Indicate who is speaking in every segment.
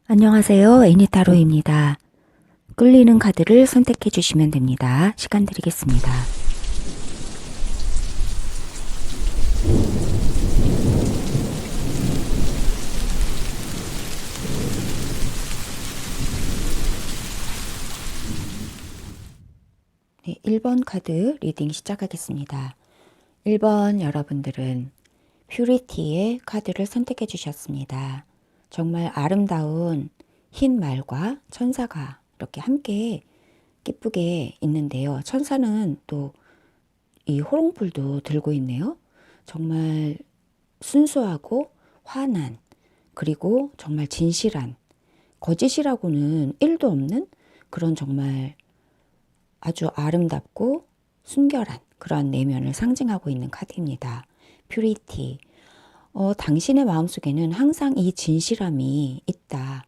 Speaker 1: 안녕하세요. 애니타로입니다. 끌리는 카드를 선택해 주시면 됩니다. 시간 드리겠습니다. 네, 1번 카드 리딩 시작하겠습니다. 1번 여러분들은 퓨리티의 카드를 선택해 주셨습니다. 정말 아름다운 흰 말과 천사가 이렇게 함께 기쁘게 있는데요. 천사는 또 이 호롱불도 들고 있네요. 정말 순수하고 환한, 그리고 정말 진실한, 거짓이라고는 1도 없는 그런 정말 아주 아름답고 순결한 그러한 내면을 상징하고 있는 카드입니다. 퓨리티. 당신의 마음속에는 항상 이 진실함이 있다.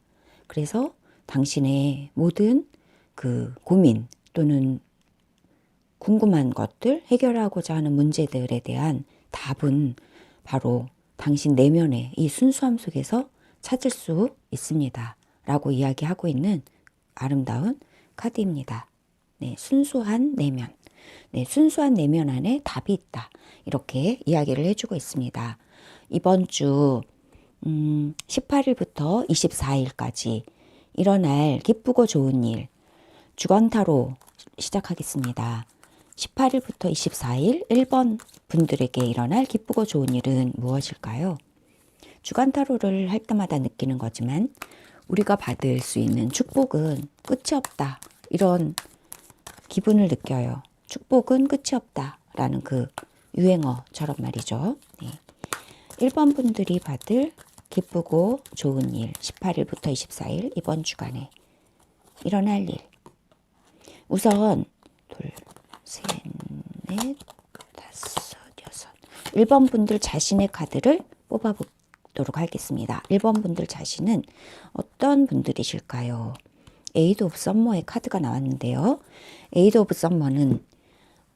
Speaker 1: 그래서 당신의 모든 그 고민 또는 궁금한 것들, 해결하고자 하는 문제들에 대한 답은 바로 당신 내면의 이 순수함 속에서 찾을 수 있습니다. 라고 이야기하고 있는 아름다운 카드입니다. 네, 순수한 내면. 네, 순수한 내면 안에 답이 있다. 이렇게 이야기를 해주고 있습니다. 이번 주 18일부터 24일까지 일어날 기쁘고 좋은 일, 주간타로 시작하겠습니다. 18일부터 24일 1번 분들에게 일어날 기쁘고 좋은 일은 무엇일까요? 주간타로를 할 때마다 느끼는 거지만 우리가 받을 수 있는 축복은 끝이 없다. 이런 기분을 느껴요. 축복은 끝이 없다. 라는 그 유행어처럼 말이죠. 네. 1번 분들이 받을 기쁘고 좋은 일 18일부터 24일 이번 주간에 일어날 일. 우선 둘, 셋, 넷, 다섯, 여섯. 1번 분들 자신의 카드를 뽑아보도록 하겠습니다. 1번 분들 자신은 어떤 분들이실까요? 에이드 오브 썸머의 카드가 나왔는데요. 에이드 오브 썸머는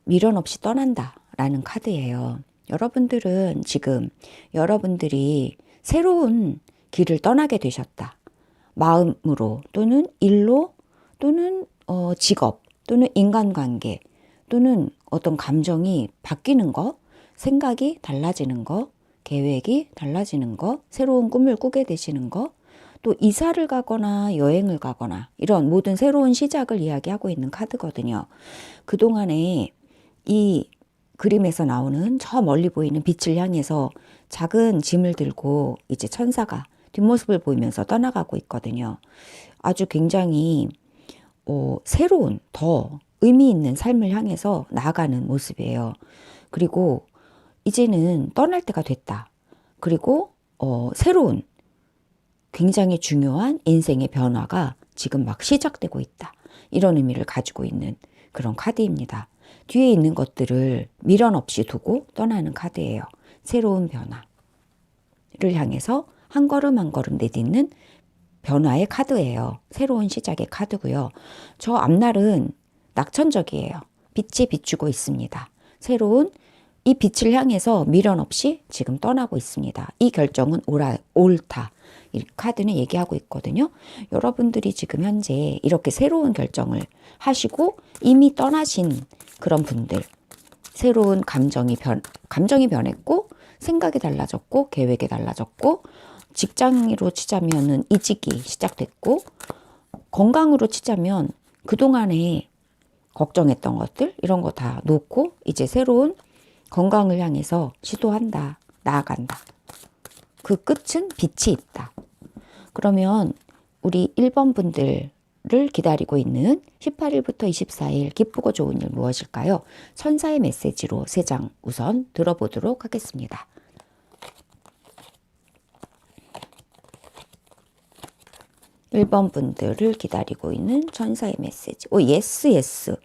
Speaker 1: 미련 없이 떠난다 라는 카드예요. 여러분들은 지금 여러분들이 새로운 길을 떠나게 되셨다. 마음으로 또는 일로 또는 직업 또는 인간관계 또는 어떤 감정이 바뀌는 거, 생각이 달라지는 거, 계획이 달라지는 거, 새로운 꿈을 꾸게 되시는 거, 또 이사를 가거나 여행을 가거나 이런 모든 새로운 시작을 이야기하고 있는 카드거든요. 그동안에 이 그림에서 나오는 저 멀리 보이는 빛을 향해서 작은 짐을 들고 이제 천사가 뒷모습을 보이면서 떠나가고 있거든요. 아주 굉장히 새로운 더 의미 있는 삶을 향해서 나아가는 모습이에요. 그리고 이제는 떠날 때가 됐다. 그리고 새로운 굉장히 중요한 인생의 변화가 지금 막 시작되고 있다. 이런 의미를 가지고 있는 그런 카드입니다. 뒤에 있는 것들을 미련 없이 두고 떠나는 카드예요. 새로운 변화를 향해서 한 걸음 한 걸음 내딛는 변화의 카드예요. 새로운 시작의 카드고요. 저 앞날은 낙천적이에요. 빛이 비추고 있습니다. 새로운 이 빛을 향해서 미련 없이 지금 떠나고 있습니다. 이 결정은 옳다. 이 카드는 얘기하고 있거든요. 여러분들이 지금 현재 이렇게 새로운 결정을 하시고 이미 떠나신 그런 분들, 새로운 감정이 변했고 생각이 달라졌고 계획이 달라졌고 직장으로 치자면은 이직이 시작됐고 건강으로 치자면 그동안에 걱정했던 것들 이런 거 다 놓고 이제 새로운 건강을 향해서 시도한다. 나아간다. 그 끝은 빛이 있다. 그러면 우리 1번 분들을 기다리고 있는 18일부터 24일 기쁘고 좋은 일 무엇일까요? 천사의 메시지로 3장 우선 들어보도록 하겠습니다. 1번 분들을 기다리고 있는 천사의 메시지. 예스.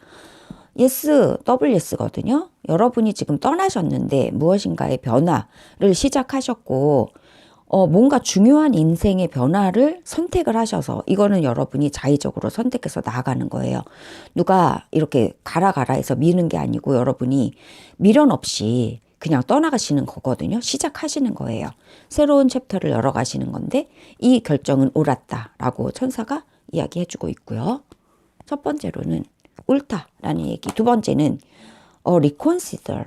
Speaker 1: 예스, 더블 예스거든요. 여러분이 지금 떠나셨는데 무엇인가의 변화를 시작하셨고 뭔가 중요한 인생의 변화를 선택을 하셔서 이거는 여러분이 자의적으로 선택해서 나아가는 거예요. 누가 이렇게 가라 해서 미는 게 아니고 여러분이 미련 없이 그냥 떠나가시는 거거든요. 시작하시는 거예요. 새로운 챕터를 열어가시는 건데 이 결정은 옳았다라고 천사가 이야기해주고 있고요. 첫 번째로는 옳다라는 얘기. 두 번째는 reconsider.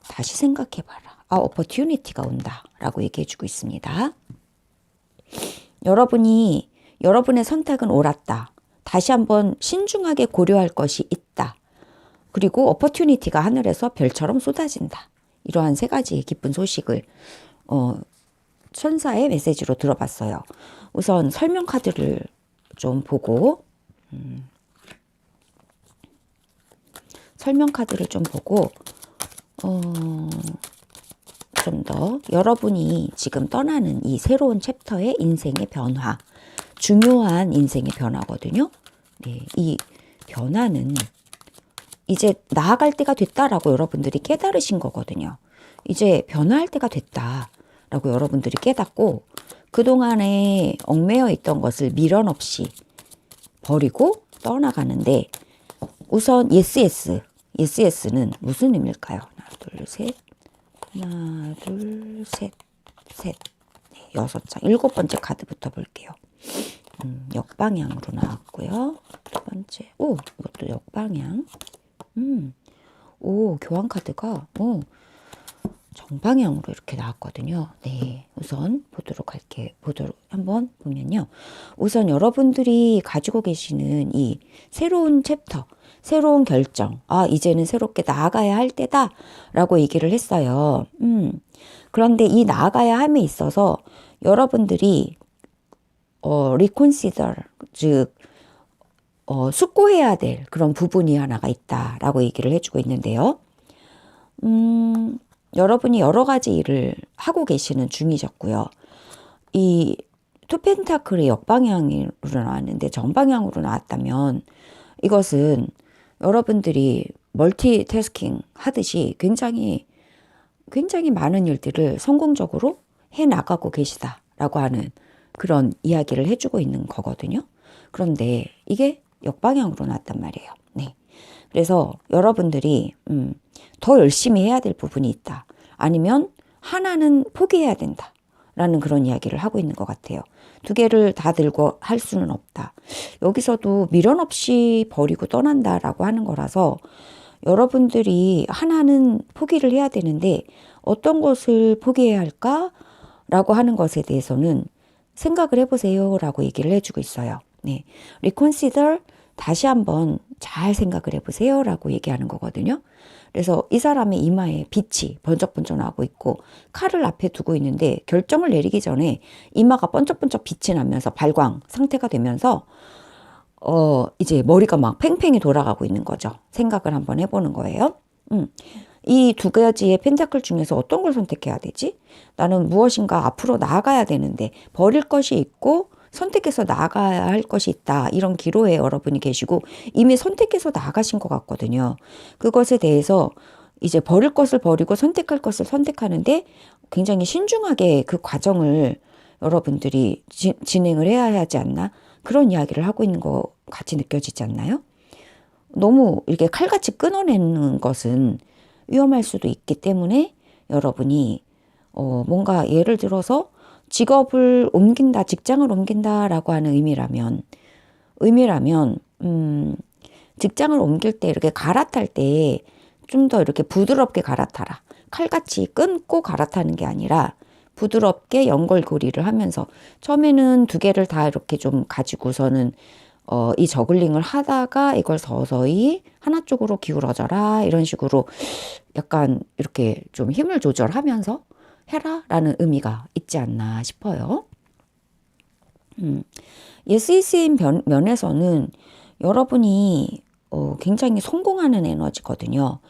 Speaker 1: 다시 생각해봐라. opportunity가 온다라고 얘기해주고 있습니다. 여러분의 선택은 옳았다. 다시 한번 신중하게 고려할 것이 있다. 그리고 opportunity가 하늘에서 별처럼 쏟아진다. 이러한 세 가지의 기쁜 소식을 천사의 메시지로 들어봤어요. 우선 설명 카드를 좀 보고 좀 더 여러분이 지금 떠나는 이 새로운 챕터의 인생의 변화, 중요한 인생의 변화거든요. 네, 이 변화는 이제 나아갈 때가 됐다라고 여러분들이 깨달으신 거거든요. 이제 변화할 때가 됐다라고 여러분들이 깨닫고 그동안에 얽매여 있던 것을 미련 없이 버리고 떠나가는데 우선 예스는 무슨 의미일까요? 하나, 둘, 셋. 네, 6장. 7번째 카드부터 볼게요. 역방향으로 나왔고요. 두 번째. 이것도 역방향. 교환 카드가, 정방향으로 이렇게 나왔거든요. 네, 우선 한번 보면요. 우선 여러분들이 가지고 계시는 이 새로운 챕터, 새로운 결정, 이제는 새롭게 나아가야 할 때다 라고 얘기를 했어요. 그런데 이 나아가야 함에 있어서 여러분들이 reconsider, 즉 숙고해야 될 그런 부분이 하나가 있다라고 얘기를 해주고 있는데요. 여러분이 여러 가지 일을 하고 계시는 중이셨고요. 이 투펜타클이 역방향으로 나왔는데 정방향으로 나왔다면 이것은 여러분들이 멀티태스킹 하듯이 굉장히 많은 일들을 성공적으로 해나가고 계시다라고 하는 그런 이야기를 해주고 있는 거거든요. 그런데 이게 역방향으로 나왔단 말이에요. 네. 그래서 여러분들이 더 열심히 해야 될 부분이 있다. 아니면 하나는 포기해야 된다. 라는 그런 이야기를 하고 있는 것 같아요. 두 개를 다 들고 할 수는 없다. 여기서도 미련 없이 버리고 떠난다라고 하는 거라서 여러분들이 하나는 포기를 해야 되는데 어떤 것을 포기해야 할까라고 하는 것에 대해서는 생각을 해보세요 라고 얘기를 해주고 있어요. 네, reconsider, 다시 한번 잘 생각을 해보세요 라고 얘기하는 거거든요. 그래서 이 사람의 이마에 빛이 번쩍번쩍 나고 있고 칼을 앞에 두고 있는데 결정을 내리기 전에 이마가 번쩍번쩍 빛이 나면서 발광 상태가 되면서 이제 머리가 막 팽팽히 돌아가고 있는 거죠. 생각을 한번 해보는 거예요. 이 두 가지의 펜타클 중에서 어떤 걸 선택해야 되지? 나는 무엇인가 앞으로 나아가야 되는데 버릴 것이 있고 선택해서 나아가야 할 것이 있다. 이런 기로에 여러분이 계시고 이미 선택해서 나아가신 것 같거든요. 그것에 대해서 이제 버릴 것을 버리고 선택할 것을 선택하는데 굉장히 신중하게 그 과정을 여러분들이 진행을 해야 하지 않나? 그런 이야기를 하고 있는 것 같이 느껴지지 않나요? 너무 이렇게 칼같이 끊어내는 것은 위험할 수도 있기 때문에 여러분이 뭔가 예를 들어서 직업을 옮긴다, 직장을 옮긴다라고 하는 의미라면 직장을 옮길 때 이렇게 갈아탈 때 좀 더 이렇게 부드럽게 갈아타라. 칼같이 끊고 갈아타는 게 아니라 부드럽게 연결고리를 하면서 처음에는 두 개를 다 이렇게 좀 가지고서는 이 저글링을 하다가 이걸 서서히 하나 쪽으로 기울어져라 이런 식으로 약간 이렇게 좀 힘을 조절하면서 해라라는 의미가 있지 않나 싶어요. 예스이스인 면에서는 여러분이 굉장히 성공하는 에너지거든요.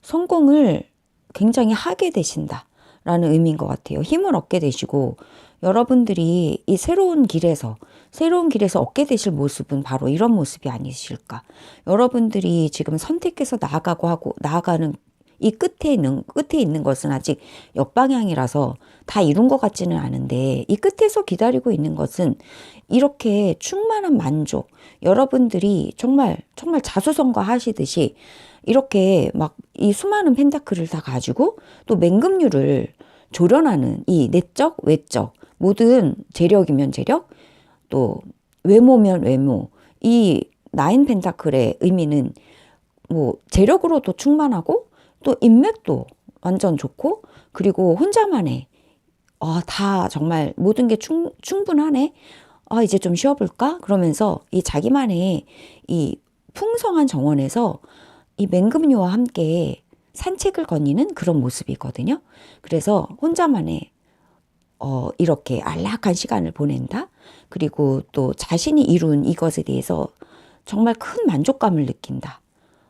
Speaker 1: 성공을 굉장히 하게 되신다라는 의미인 것 같아요. 힘을 얻게 되시고 여러분들이 이 새로운 길에서 얻게 되실 모습은 바로 이런 모습이 아니실까. 여러분들이 지금 선택해서 나아가는 이 끝에 있는 것은 아직 역방향이라서 다 이룬 것 같지는 않은데, 이 끝에서 기다리고 있는 것은 이렇게 충만한 만족, 여러분들이 정말 자수성가 하시듯이 이렇게 막 이 수많은 펜타클을 다 가지고 또 맹금류를 조련하는 이 내적, 외적, 모든 재력이면 재력, 또 외모면 외모, 이 나인 펜타클의 의미는 뭐 재력으로도 충만하고 또 인맥도 완전 좋고, 그리고 혼자만의 다 정말 모든 게 충분하네. 이제 좀 쉬어볼까? 그러면서 이 자기만의 이 풍성한 정원에서 이 맹금류와 함께 산책을 거니는 그런 모습이거든요. 그래서 혼자만의 이렇게 안락한 시간을 보낸다. 그리고 또 자신이 이룬 이것에 대해서 정말 큰 만족감을 느낀다.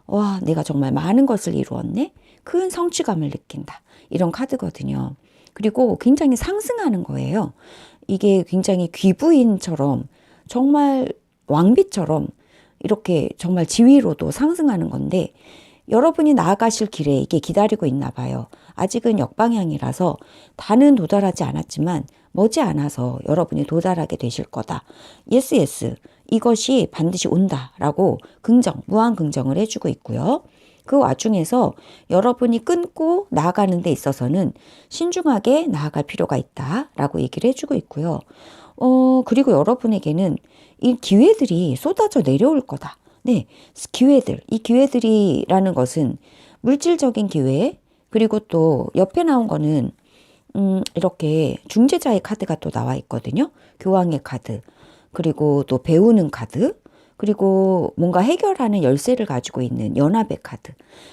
Speaker 1: 와, 내가 정말 많은 것을 이루었네. 큰 성취감을 느낀다. 이런 카드거든요. 그리고 굉장히 상승하는 거예요. 이게 굉장히 귀부인처럼 정말 왕비처럼 이렇게 정말 지위로도 상승하는 건데, 여러분이 나아가실 길에 이게 기다리고 있나 봐요. 아직은 역방향이라서 다는 도달하지 않았지만 머지않아서 여러분이 도달하게 되실 거다. 예스 예스, 이것이 반드시 온다라고 긍정, 무한 긍정을 해주고 있고요. 그 와중에서 여러분이 끊고 나아가는 데 있어서는 신중하게 나아갈 필요가 있다라고 얘기를 해주고 있고요. 그리고 여러분에게는 이 기회들이 쏟아져 내려올 거다. 네, 기회들. 이 기회들이라는 것은 물질적인 기회, 그리고 또 옆에 나온 거는 이렇게 중재자의 카드가 또 나와 있거든요. 교황의 카드, 그리고 또 배우는 카드, 그리고 뭔가 해결하는 열쇠를 가지고 있는 연합의 카드.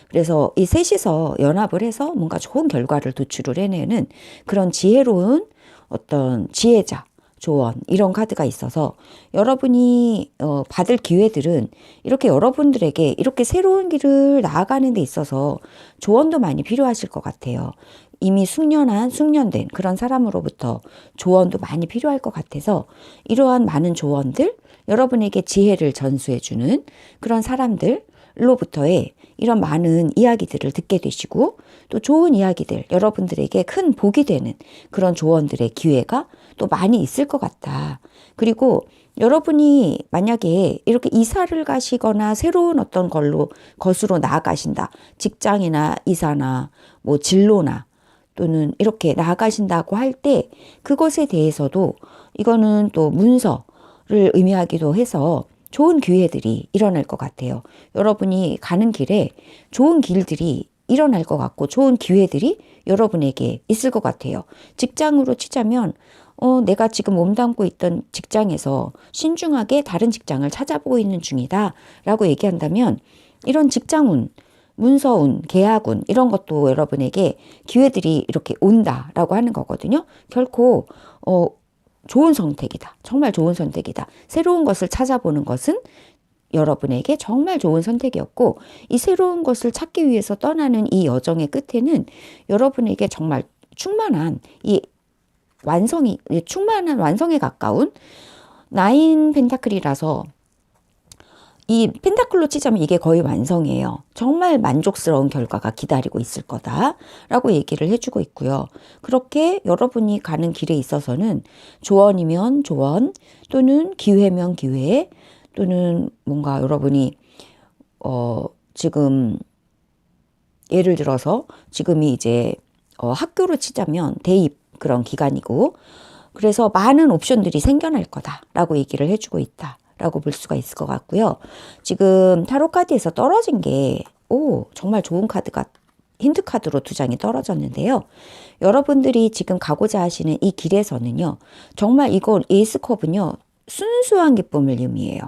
Speaker 1: 그래서 이 셋이서 연합을 해서 뭔가 좋은 결과를 도출을 해내는 그런 지혜로운 어떤 지혜자, 조언, 이런 카드가 있어서 여러분이 받을 기회들은 이렇게 여러분들에게 이렇게 새로운 길을 나아가는 데 있어서 조언도 많이 필요하실 것 같아요. 이미 숙련된 그런 사람으로부터 조언도 많이 필요할 것 같아서 이러한 많은 조언들, 여러분에게 지혜를 전수해주는 그런 사람들로부터의 이런 많은 이야기들을 듣게 되시고, 또 좋은 이야기들, 여러분들에게 큰 복이 되는 그런 조언들의 기회가 또 많이 있을 것 같다. 그리고 여러분이 만약에 이렇게 이사를 가시거나 새로운 어떤 것으로 나아가신다. 직장이나 이사나 뭐 진로나 또는 이렇게 나아가신다고 할 때 그것에 대해서도 이거는 또 문서를 의미하기도 해서 좋은 기회들이 일어날 것 같아요. 여러분이 가는 길에 좋은 길들이 일어날 것 같고 좋은 기회들이 여러분에게 있을 것 같아요. 직장으로 치자면 내가 지금 몸담고 있던 직장에서 신중하게 다른 직장을 찾아보고 있는 중이다 라고 얘기한다면, 이런 직장운, 문서운, 계약운, 이런 것도 여러분에게 기회들이 이렇게 온다라고 하는 거거든요. 결코 좋은 선택이다. 정말 좋은 선택이다. 새로운 것을 찾아보는 것은 여러분에게 정말 좋은 선택이었고, 이 새로운 것을 찾기 위해서 떠나는 이 여정의 끝에는 여러분에게 정말 충만한 완성에 가까운 나인 펜타클이라서, 이 펜타클로 치자면 이게 거의 완성이에요. 정말 만족스러운 결과가 기다리고 있을 거다라고 얘기를 해주고 있고요. 그렇게 여러분이 가는 길에 있어서는 조언이면 조언, 또는 기회면 기회, 또는 뭔가 여러분이 지금 예를 들어서 지금이 이제 학교로 치자면 대입 그런 기간이고, 그래서 많은 옵션들이 생겨날 거다라고 얘기를 해주고 있다라고 볼 수가 있을 것 같고요. 지금 타로 카드에서 떨어진 게 정말 좋은 카드가 힌트 카드로 2장이 떨어졌는데요. 여러분들이 지금 가고자 하시는 이 길에서는요, 정말 이거 에이스컵은요, 순수한 기쁨을 의미해요.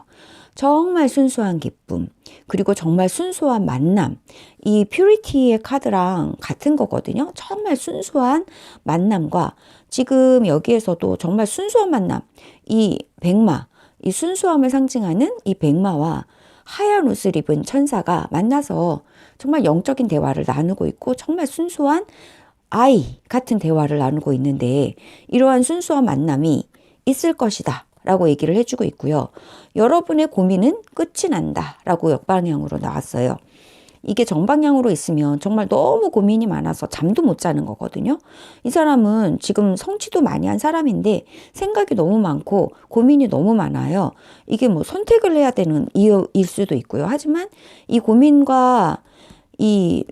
Speaker 1: 정말 순수한 기쁨, 그리고 정말 순수한 만남, 이 퓨리티의 카드랑 같은 거거든요. 정말 순수한 만남과, 지금 여기에서도 정말 순수한 만남, 이 백마, 이 순수함을 상징하는 이 백마와 하얀 옷을 입은 천사가 만나서 정말 영적인 대화를 나누고 있고, 정말 순수한 아이 같은 대화를 나누고 있는데, 이러한 순수한 만남이 있을 것이다 라고 얘기를 해주고 있고요. 여러분의 고민은 끝이 난다 라고 역방향으로 나왔어요. 이게 정방향으로 있으면 정말 너무 고민이 많아서 잠도 못 자는 거거든요. 이 사람은 지금 성취도 많이 한 사람인데 생각이 너무 많고 고민이 너무 많아요. 이게 뭐 선택을 해야 되는 이유일 수도 있고요. 하지만 이 고민과 이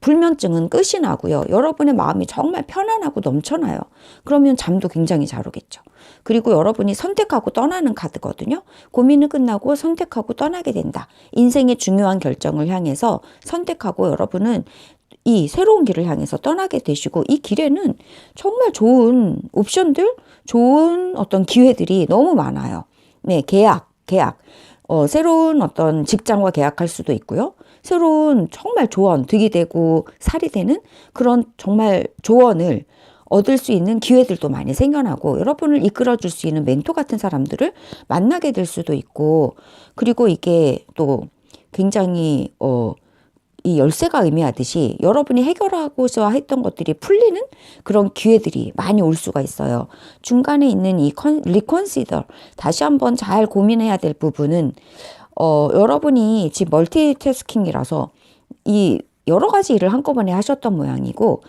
Speaker 1: 불면증은 끝이 나고요. 여러분의 마음이 정말 편안하고 넘쳐나요. 그러면 잠도 굉장히 잘 오겠죠. 그리고 여러분이 선택하고 떠나는 카드거든요. 고민은 끝나고 선택하고 떠나게 된다. 인생의 중요한 결정을 향해서 선택하고 여러분은 이 새로운 길을 향해서 떠나게 되시고, 이 길에는 정말 좋은 옵션들, 좋은 어떤 기회들이 너무 많아요. 네, 계약. 새로운 어떤 직장과 계약할 수도 있고요. 새로운 정말 조언, 득이 되고 살이 되는 그런 정말 조언을 얻을 수 있는 기회들도 많이 생겨나고, 여러분을 이끌어줄 수 있는 멘토 같은 사람들을 만나게 될 수도 있고, 그리고 이게 또 굉장히 이 열쇠가 의미하듯이 여러분이 해결하고자 했던 것들이 풀리는 그런 기회들이 많이 올 수가 있어요. 중간에 있는 이 리컨시더, 다시 한번 잘 고민해야 될 부분은 여러분이 지금 멀티태스킹이라서 이 여러 가지 일을 한꺼번에 하셨던 모양이고,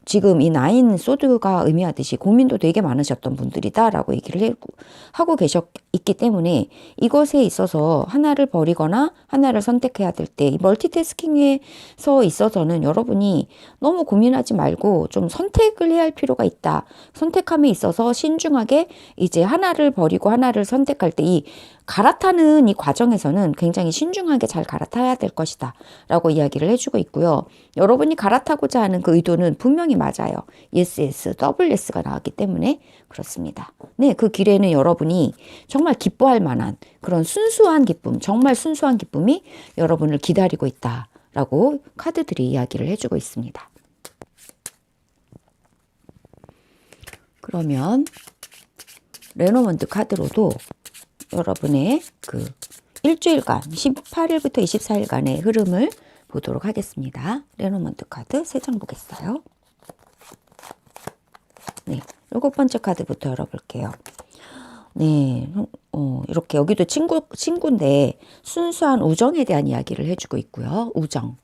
Speaker 1: 지금 이 나인 소드가 의미하듯이 고민도 되게 많으셨던 분들이다라고 얘기를 하고 있기 때문에, 이것에 있어서 하나를 버리거나 하나를 선택해야 될 때, 이 멀티태스킹에서 있어서는 여러분이 너무 고민하지 말고 좀 선택을 해야 할 필요가 있다. 선택함에 있어서 신중하게 이제 하나를 버리고 하나를 선택할 때 이 갈아타는 이 과정에서는 굉장히 신중하게 잘 갈아타야 될 것이다 라고 이야기를 해주고 있고요. 여러분이 갈아타고자 하는 그 의도는 분명히 맞아요. yes, double yes가 나왔기 때문에 그렇습니다. 네, 그 길에는 여러분이 정말 기뻐할 만한 그런 순수한 기쁨, 정말 순수한 기쁨이 여러분을 기다리고 있다라고 카드들이 이야기를 해주고 있습니다. 그러면 레노먼드 카드로도 여러분의 그 일주일간 18일부터 24일간의 흐름을 보도록 하겠습니다. 레노먼드 카드 3장 보겠어요. 네, 7번째 카드부터 열어볼게요. 네, 이렇게 여기도 친구인데 순수한 우정에 대한 이야기를 해주고 있고요. 우정.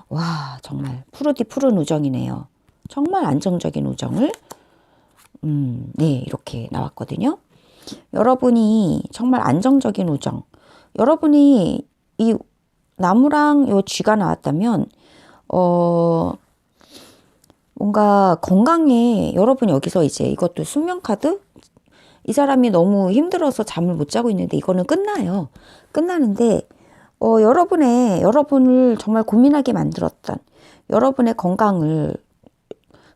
Speaker 1: 와, 정말 푸른 우정이네요. 정말 안정적인 우정을 네, 이렇게 나왔거든요. 여러분이 정말 안정적인 우정, 여러분이 이 나무랑 요 쥐가 나왔다면 뭔가 건강에, 여러분 여기서 이제 이것도 숙면 카드, 이 사람이 너무 힘들어서 잠을 못 자고 있는데 이거는 끝나는데 여러분을 정말 고민하게 만들었던, 여러분의 건강을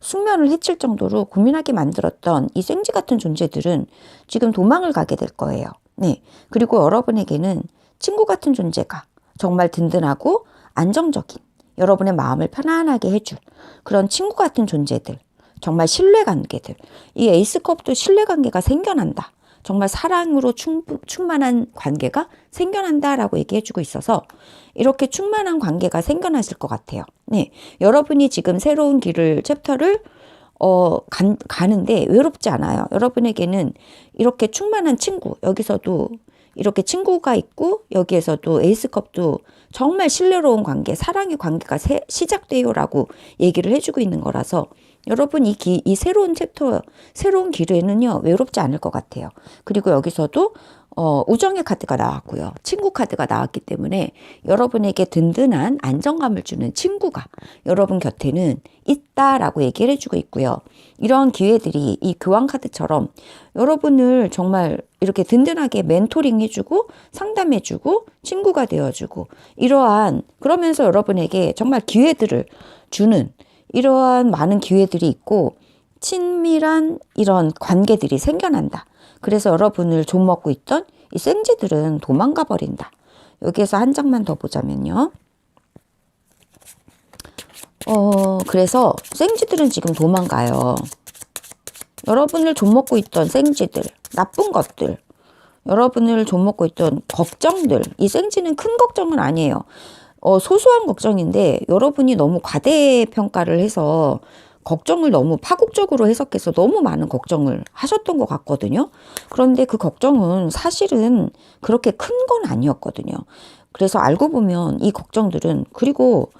Speaker 1: 숙면을 해칠 정도로 고민하게 만들었던 이 생쥐 같은 존재들은 지금 도망을 가게 될 거예요. 네. 그리고 여러분에게는 친구 같은 존재가 정말 든든하고 안정적인, 여러분의 마음을 편안하게 해줄 그런 친구 같은 존재들, 정말 신뢰관계들, 이 에이스컵도 신뢰관계가 생겨난다. 정말 사랑으로 충만한 관계가 생겨난다라고 얘기해주고 있어서 이렇게 충만한 관계가 생겨나실 것 같아요. 네, 여러분이 지금 새로운 챕터를 가는데 외롭지 않아요. 여러분에게는 이렇게 충만한 친구, 여기서도 이렇게 친구가 있고 여기에서도 에이스컵도 정말 신뢰로운 관계, 사랑의 관계가 시작돼요라고 얘기를 해주고 있는 거라서 여러분 이 새로운 챕터, 새로운 길에는요 외롭지 않을 것 같아요. 그리고 여기서도 우정의 카드가 나왔고요. 친구 카드가 나왔기 때문에 여러분에게 든든한 안정감을 주는 친구가 여러분 곁에는 있다라고 얘기를 해주고 있고요. 이러한 기회들이 이 교환 카드처럼 여러분을 정말 이렇게 든든하게 멘토링 해주고 상담해주고 친구가 되어주고, 그러면서 여러분에게 정말 기회들을 주는 이러한 많은 기회들이 있고 친밀한 이런 관계들이 생겨난다. 그래서 여러분을 좀먹고 있던 이 생쥐들은 도망가 버린다. 여기에서 한 장만 더 보자면요. 그래서 생쥐들은 지금 도망가요. 여러분을 좀먹고 있던 생쥐들, 나쁜 것들, 여러분을 좀먹고 있던 걱정들, 이 생쥐는 큰 걱정은 아니에요. 소소한 걱정인데 여러분이 너무 과대평가를 해서 걱정을 너무 파국적으로 해석해서 너무 많은 걱정을 하셨던 것 같거든요. 그런데 그 걱정은 사실은 그렇게 큰 건 아니었거든요. 그래서 알고 보면 이 걱정들은 그리고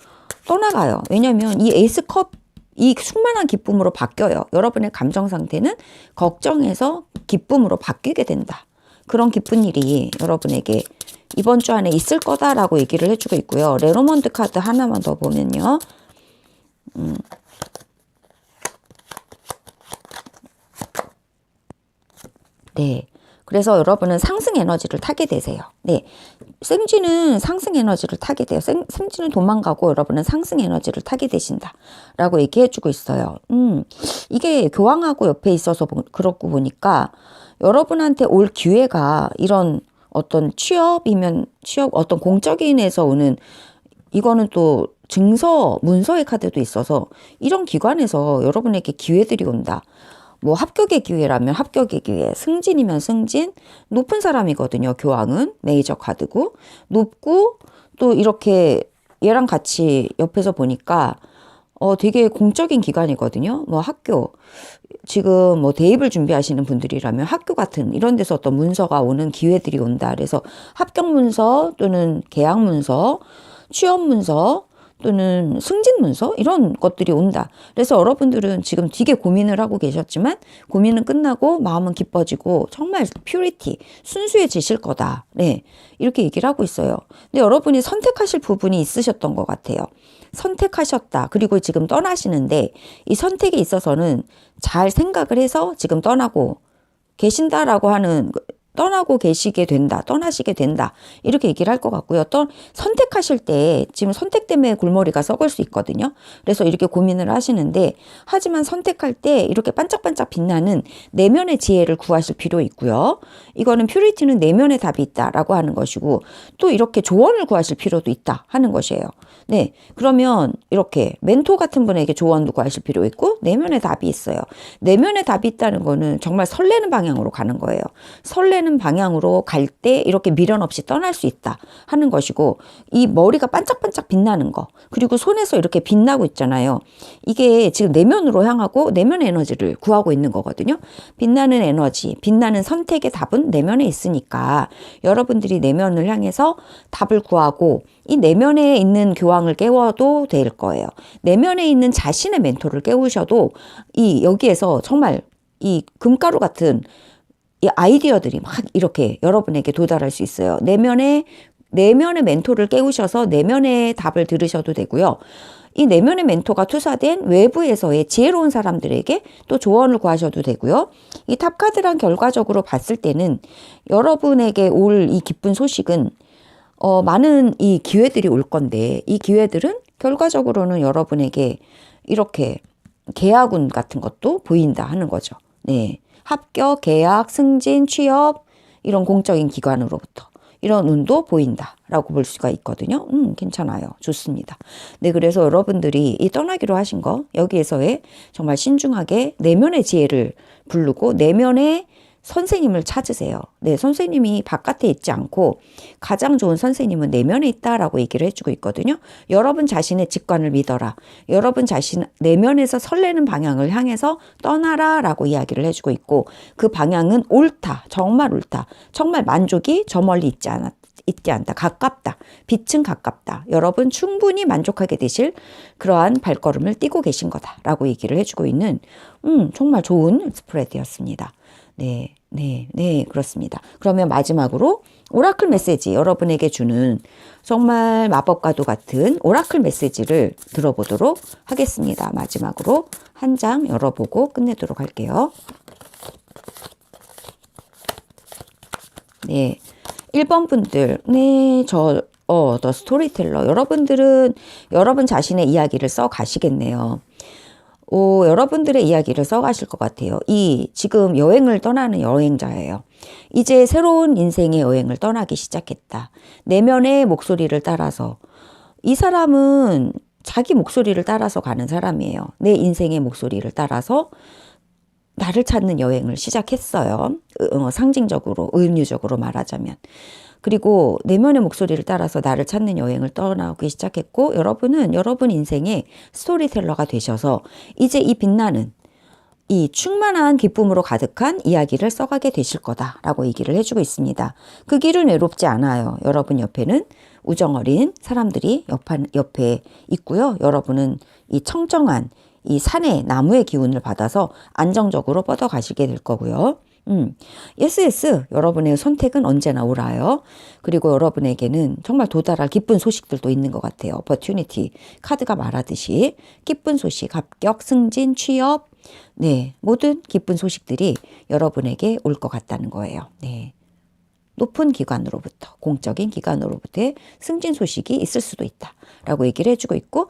Speaker 1: 떠나가요. 왜냐하면 이 에이스컵 이 충만한 기쁨으로 바뀌어요. 여러분의 감정 상태는 걱정에서 기쁨으로 바뀌게 된다. 그런 기쁜 일이 여러분에게 이번 주 안에 있을 거다라고 얘기를 해주고 있고요. 레노먼트 카드 하나만 더 보면요. 네. 그래서 여러분은 상승 에너지를 타게 되세요. 네. 생쥐는 상승 에너지를 타게 돼요. 생쥐는 도망가고 여러분은 상승 에너지를 타게 되신다. 라고 얘기해주고 있어요. 이게 교황하고 옆에 있어서 그렇고 보니까 여러분한테 올 기회가 이런 어떤 취업이면 취업, 어떤 공적인에서 오는 이거는 또 증서, 문서의 카드도 있어서 이런 기관에서 여러분에게 기회들이 온다. 뭐 합격의 기회라면 합격의 기회, 승진이면 승진, 높은 사람이거든요. 교황은 메이저 카드고 높고 또 이렇게 얘랑 같이 옆에서 보니까 되게 공적인 기관이거든요. 뭐 학교 지금 뭐 대입을 준비하시는 분들이라면 학교 같은 이런 데서 어떤 문서가 오는 기회들이 온다. 그래서 합격 문서 또는 계약 문서, 취업 문서 또는 승진 문서 이런 것들이 온다. 그래서 여러분들은 지금 되게 고민을 하고 계셨지만 고민은 끝나고 마음은 기뻐지고 정말 퓨리티, 순수해지실 거다. 네, 이렇게 얘기를 하고 있어요. 근데 여러분이 선택하실 부분이 있으셨던 것 같아요. 선택하셨다. 그리고 지금 떠나시는데 이 선택에 있어서는 잘 생각을 해서 지금 떠나고 계신다라고 하는 떠나고 계시게 된다. 떠나시게 된다. 이렇게 얘기를 할 것 같고요. 또 선택하실 때 지금 선택 때문에 골머리가 썩을 수 있거든요. 그래서 이렇게 고민을 하시는데 하지만 선택할 때 이렇게 반짝반짝 빛나는 내면의 지혜를 구하실 필요 있고요. 이거는 퓨리티는 내면의 답이 있다라고 하는 것이고 또 이렇게 조언을 구하실 필요도 있다 하는 것이에요. 네, 그러면 이렇게 멘토 같은 분에게 조언도 구하실 필요 있고 내면의 답이 있어요. 내면의 답이 있다는 거는 정말 설레는 방향으로 가는 거예요. 설레는 방향으로 갈 때 이렇게 미련 없이 떠날 수 있다 하는 것이고 이 머리가 반짝반짝 빛나는 거 그리고 손에서 이렇게 빛나고 있잖아요. 이게 지금 내면으로 향하고 내면의 에너지를 구하고 있는 거거든요. 빛나는 에너지, 빛나는 선택의 답은 내면에 있으니까 여러분들이 내면을 향해서 답을 구하고 이 내면에 있는 교황을 깨워도 될 거예요. 내면에 있는 자신의 멘토를 깨우셔도 이 여기에서 정말 이 금가루 같은 이 아이디어들이 막 이렇게 여러분에게 도달할 수 있어요. 내면의 멘토를 깨우셔서 내면의 답을 들으셔도 되고요. 이 내면의 멘토가 투사된 외부에서의 지혜로운 사람들에게 또 조언을 구하셔도 되고요. 이 탑카드랑 결과적으로 봤을 때는 여러분에게 올 이 기쁜 소식은 많은 이 기회들이 올 건데 이 기회들은 결과적으로는 여러분에게 이렇게 계약운 같은 것도 보인다 하는 거죠. 네. 합격, 계약, 승진, 취업 이런 공적인 기관으로부터 이런 운도 보인다라고 볼 수가 있거든요. 괜찮아요. 좋습니다. 네, 그래서 여러분들이 이 떠나기로 하신 거 여기에서의 정말 신중하게 내면의 지혜를 부르고 내면의 선생님을 찾으세요. 네, 선생님이 바깥에 있지 않고 가장 좋은 선생님은 내면에 있다라고 얘기를 해주고 있거든요. 여러분 자신의 직관을 믿어라. 여러분 자신 내면에서 설레는 방향을 향해서 떠나라라고 이야기를 해주고 있고 그 방향은 옳다. 정말 옳다. 정말 만족이 저 멀리 있지 않다. 가깝다. 빛은 가깝다. 여러분 충분히 만족하게 되실 그러한 발걸음을 띄고 계신 거다라고 얘기를 해주고 있는 정말 좋은 스프레드였습니다. 네, 그렇습니다. 그러면 마지막으로 오라클 메시지 여러분에게 주는 정말 마법과도 같은 오라클 메시지를 들어보도록 하겠습니다. 마지막으로 한 장 열어보고 끝내도록 할게요. 네, 1번 분들, 네, 더 스토리텔러. 여러분들은 여러분 자신의 이야기를 써 가시겠네요. 여러분들의 이야기를 써가실 것 같아요. 지금 여행을 떠나는 여행자예요. 이제 새로운 인생의 여행을 떠나기 시작했다. 내면의 목소리를 따라서. 이 사람은 자기 목소리를 따라서 가는 사람이에요. 내 인생의 목소리를 따라서 나를 찾는 여행을 시작했어요. 상징적으로, 은유적으로 말하자면. 그리고 내면의 목소리를 따라서 나를 찾는 여행을 떠나기 시작했고 여러분은 여러분 인생의 스토리텔러가 되셔서 이제 이 빛나는 이 충만한 기쁨으로 가득한 이야기를 써가게 되실 거다라고 얘기를 해주고 있습니다. 그 길은 외롭지 않아요. 여러분 옆에는 우정 어린 사람들이 옆에 있고요. 여러분은 이 청정한 이 산의 나무의 기운을 받아서 안정적으로 뻗어가시게 될 거고요. 예스, 예스. 여러분의 선택은 언제나 옳아요. 그리고 여러분에게는 정말 도달할 기쁜 소식들도 있는 것 같아요. opportunity. 카드가 말하듯이 기쁜 소식, 합격, 승진, 취업, 네, 모든 기쁜 소식들이 여러분에게 올 것 같다는 거예요. 네. 높은 기관으로부터, 공적인 기관으로부터의 승진 소식이 있을 수도 있다라고 얘기를 해주고 있고,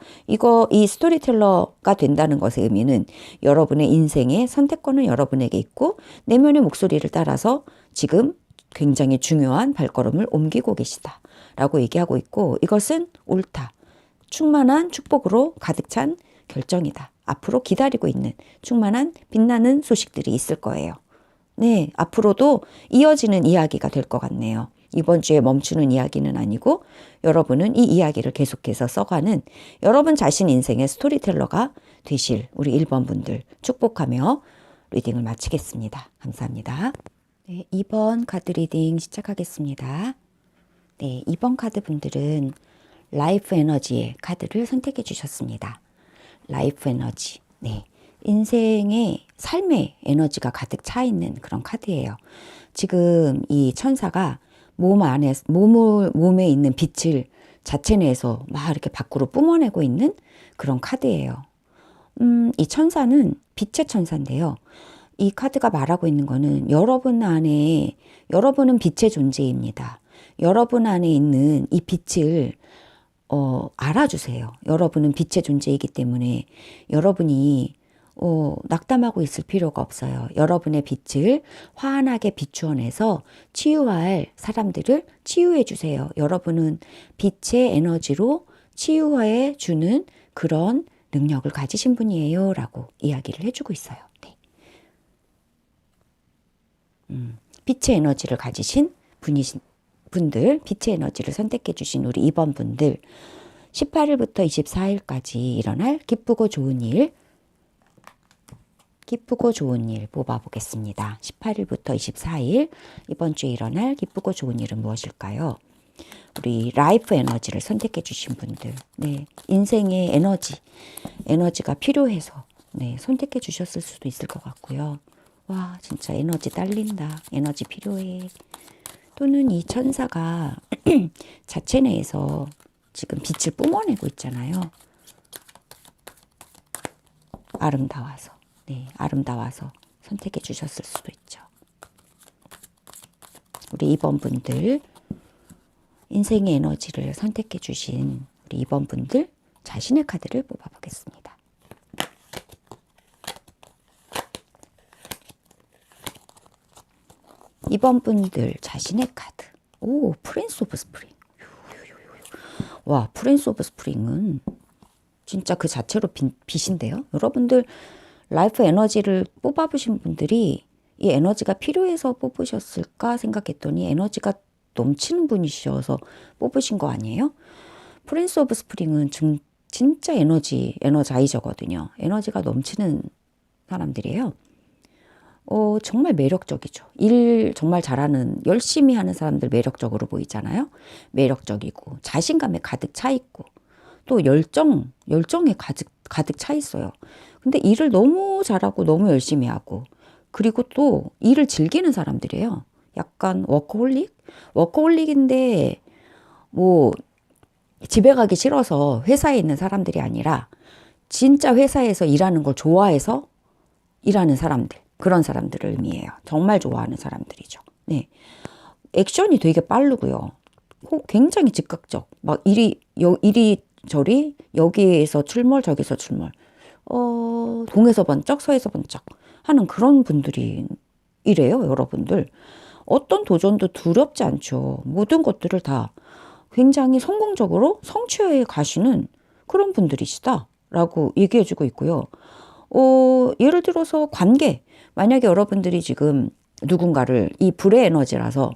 Speaker 1: 이 스토리텔러가 된다는 것의 의미는 여러분의 인생의 선택권은 여러분에게 있고, 내면의 목소리를 따라서 지금 굉장히 중요한 발걸음을 옮기고 계시다라고 얘기하고 있고, 이것은 옳다. 충만한 축복으로 가득 찬 결정이다. 앞으로 기다리고 있는 충만한 빛나는 소식들이 있을 거예요. 네, 앞으로도 이어지는 이야기가 될 것 같네요. 이번 주에 멈추는 이야기는 아니고 여러분은 이 이야기를 계속해서 써가는 여러분 자신 인생의 스토리텔러가 되실 우리 1번 분들 축복하며 리딩을 마치겠습니다. 감사합니다. 네, 2번 카드 리딩 시작하겠습니다. 네, 2번 카드 분들은 라이프 에너지의 카드를 선택해 주셨습니다. 라이프 에너지. 네. 인생의 삶의 에너지가 가득 차 있는 그런 카드예요. 지금 이 천사가 몸에 있는 빛을 자체 내에서 막 이렇게 밖으로 뿜어내고 있는 그런 카드예요. 이 천사는 빛의 천사인데요. 이 카드가 말하고 있는 거는 여러분은 빛의 존재입니다. 여러분 안에 있는 이 빛을 알아주세요. 여러분은 빛의 존재이기 때문에 여러분이 낙담하고 있을 필요가 없어요. 여러분의 빛을 환하게 비추어내서 치유할 사람들을 치유해 주세요. 여러분은 빛의 에너지로 치유해 주는 그런 능력을 가지신 분이에요. 라고 이야기를 해주고 있어요. 네. 빛의 에너지를 가지신 분들, 빛의 에너지를 선택해 주신 우리 2번 분들, 18일부터 24일까지 일어날 기쁘고 좋은 일 뽑아보겠습니다. 18일부터 24일 이번 주에 일어날 기쁘고 좋은 일은 무엇일까요? 우리 라이프 에너지를 선택해 주신 분들, 네, 인생의 에너지가 필요해서 네, 선택해 주셨을 수도 있을 것 같고요. 와, 진짜 에너지 딸린다. 에너지 필요해. 또는 이 천사가 자체 내에서 지금 빛을 뿜어내고 있잖아요. 아름다워서 선택해 주셨을 수도 있죠. 우리 2번 분들, 인생의 에너지를 선택해 주신 우리 2번 분들 자신의 카드를 뽑아보겠습니다. 이번 분들 자신의 카드. 오, 프린스 오브 스프링. 와, 프린스 오브 스프링은 진짜 그 자체로 빛인데요. 여러분들 라이프 에너지를 뽑아보신 분들이 이 에너지가 필요해서 뽑으셨을까 생각했더니 에너지가 넘치는 분이셔서 뽑으신 거 아니에요? 프린스 오브 스프링은 진짜 에너자이저거든요. 에너지가 넘치는 사람들이에요. 정말 매력적이죠. 일 정말 잘하는, 열심히 하는 사람들 매력적으로 보이잖아요. 매력적이고, 자신감에 가득 차 있고, 또 열정에 가득 차 있어요. 근데 일을 너무 잘하고, 너무 열심히 하고, 그리고 또 일을 즐기는 사람들이에요. 약간 워커홀릭인데, 집에 가기 싫어서 회사에 있는 사람들이 아니라, 진짜 회사에서 일하는 걸 좋아해서 일하는 사람들. 그런 사람들을 의미해요. 정말 좋아하는 사람들이죠. 네. 액션이 되게 빠르고요. 굉장히 즉각적. 막 이리저리 여기에서 출몰 저기서 출몰. 동에서 번쩍 서에서 번쩍 하는 그런 분들이 이래요. 여러분들. 어떤 도전도 두렵지 않죠. 모든 것들을 다 굉장히 성공적으로 성취해 가시는 그런 분들이시다라고 얘기해주고 있고요. 예를 들어서 관계. 만약에 여러분들이 지금 누군가를 이 불의 에너지라서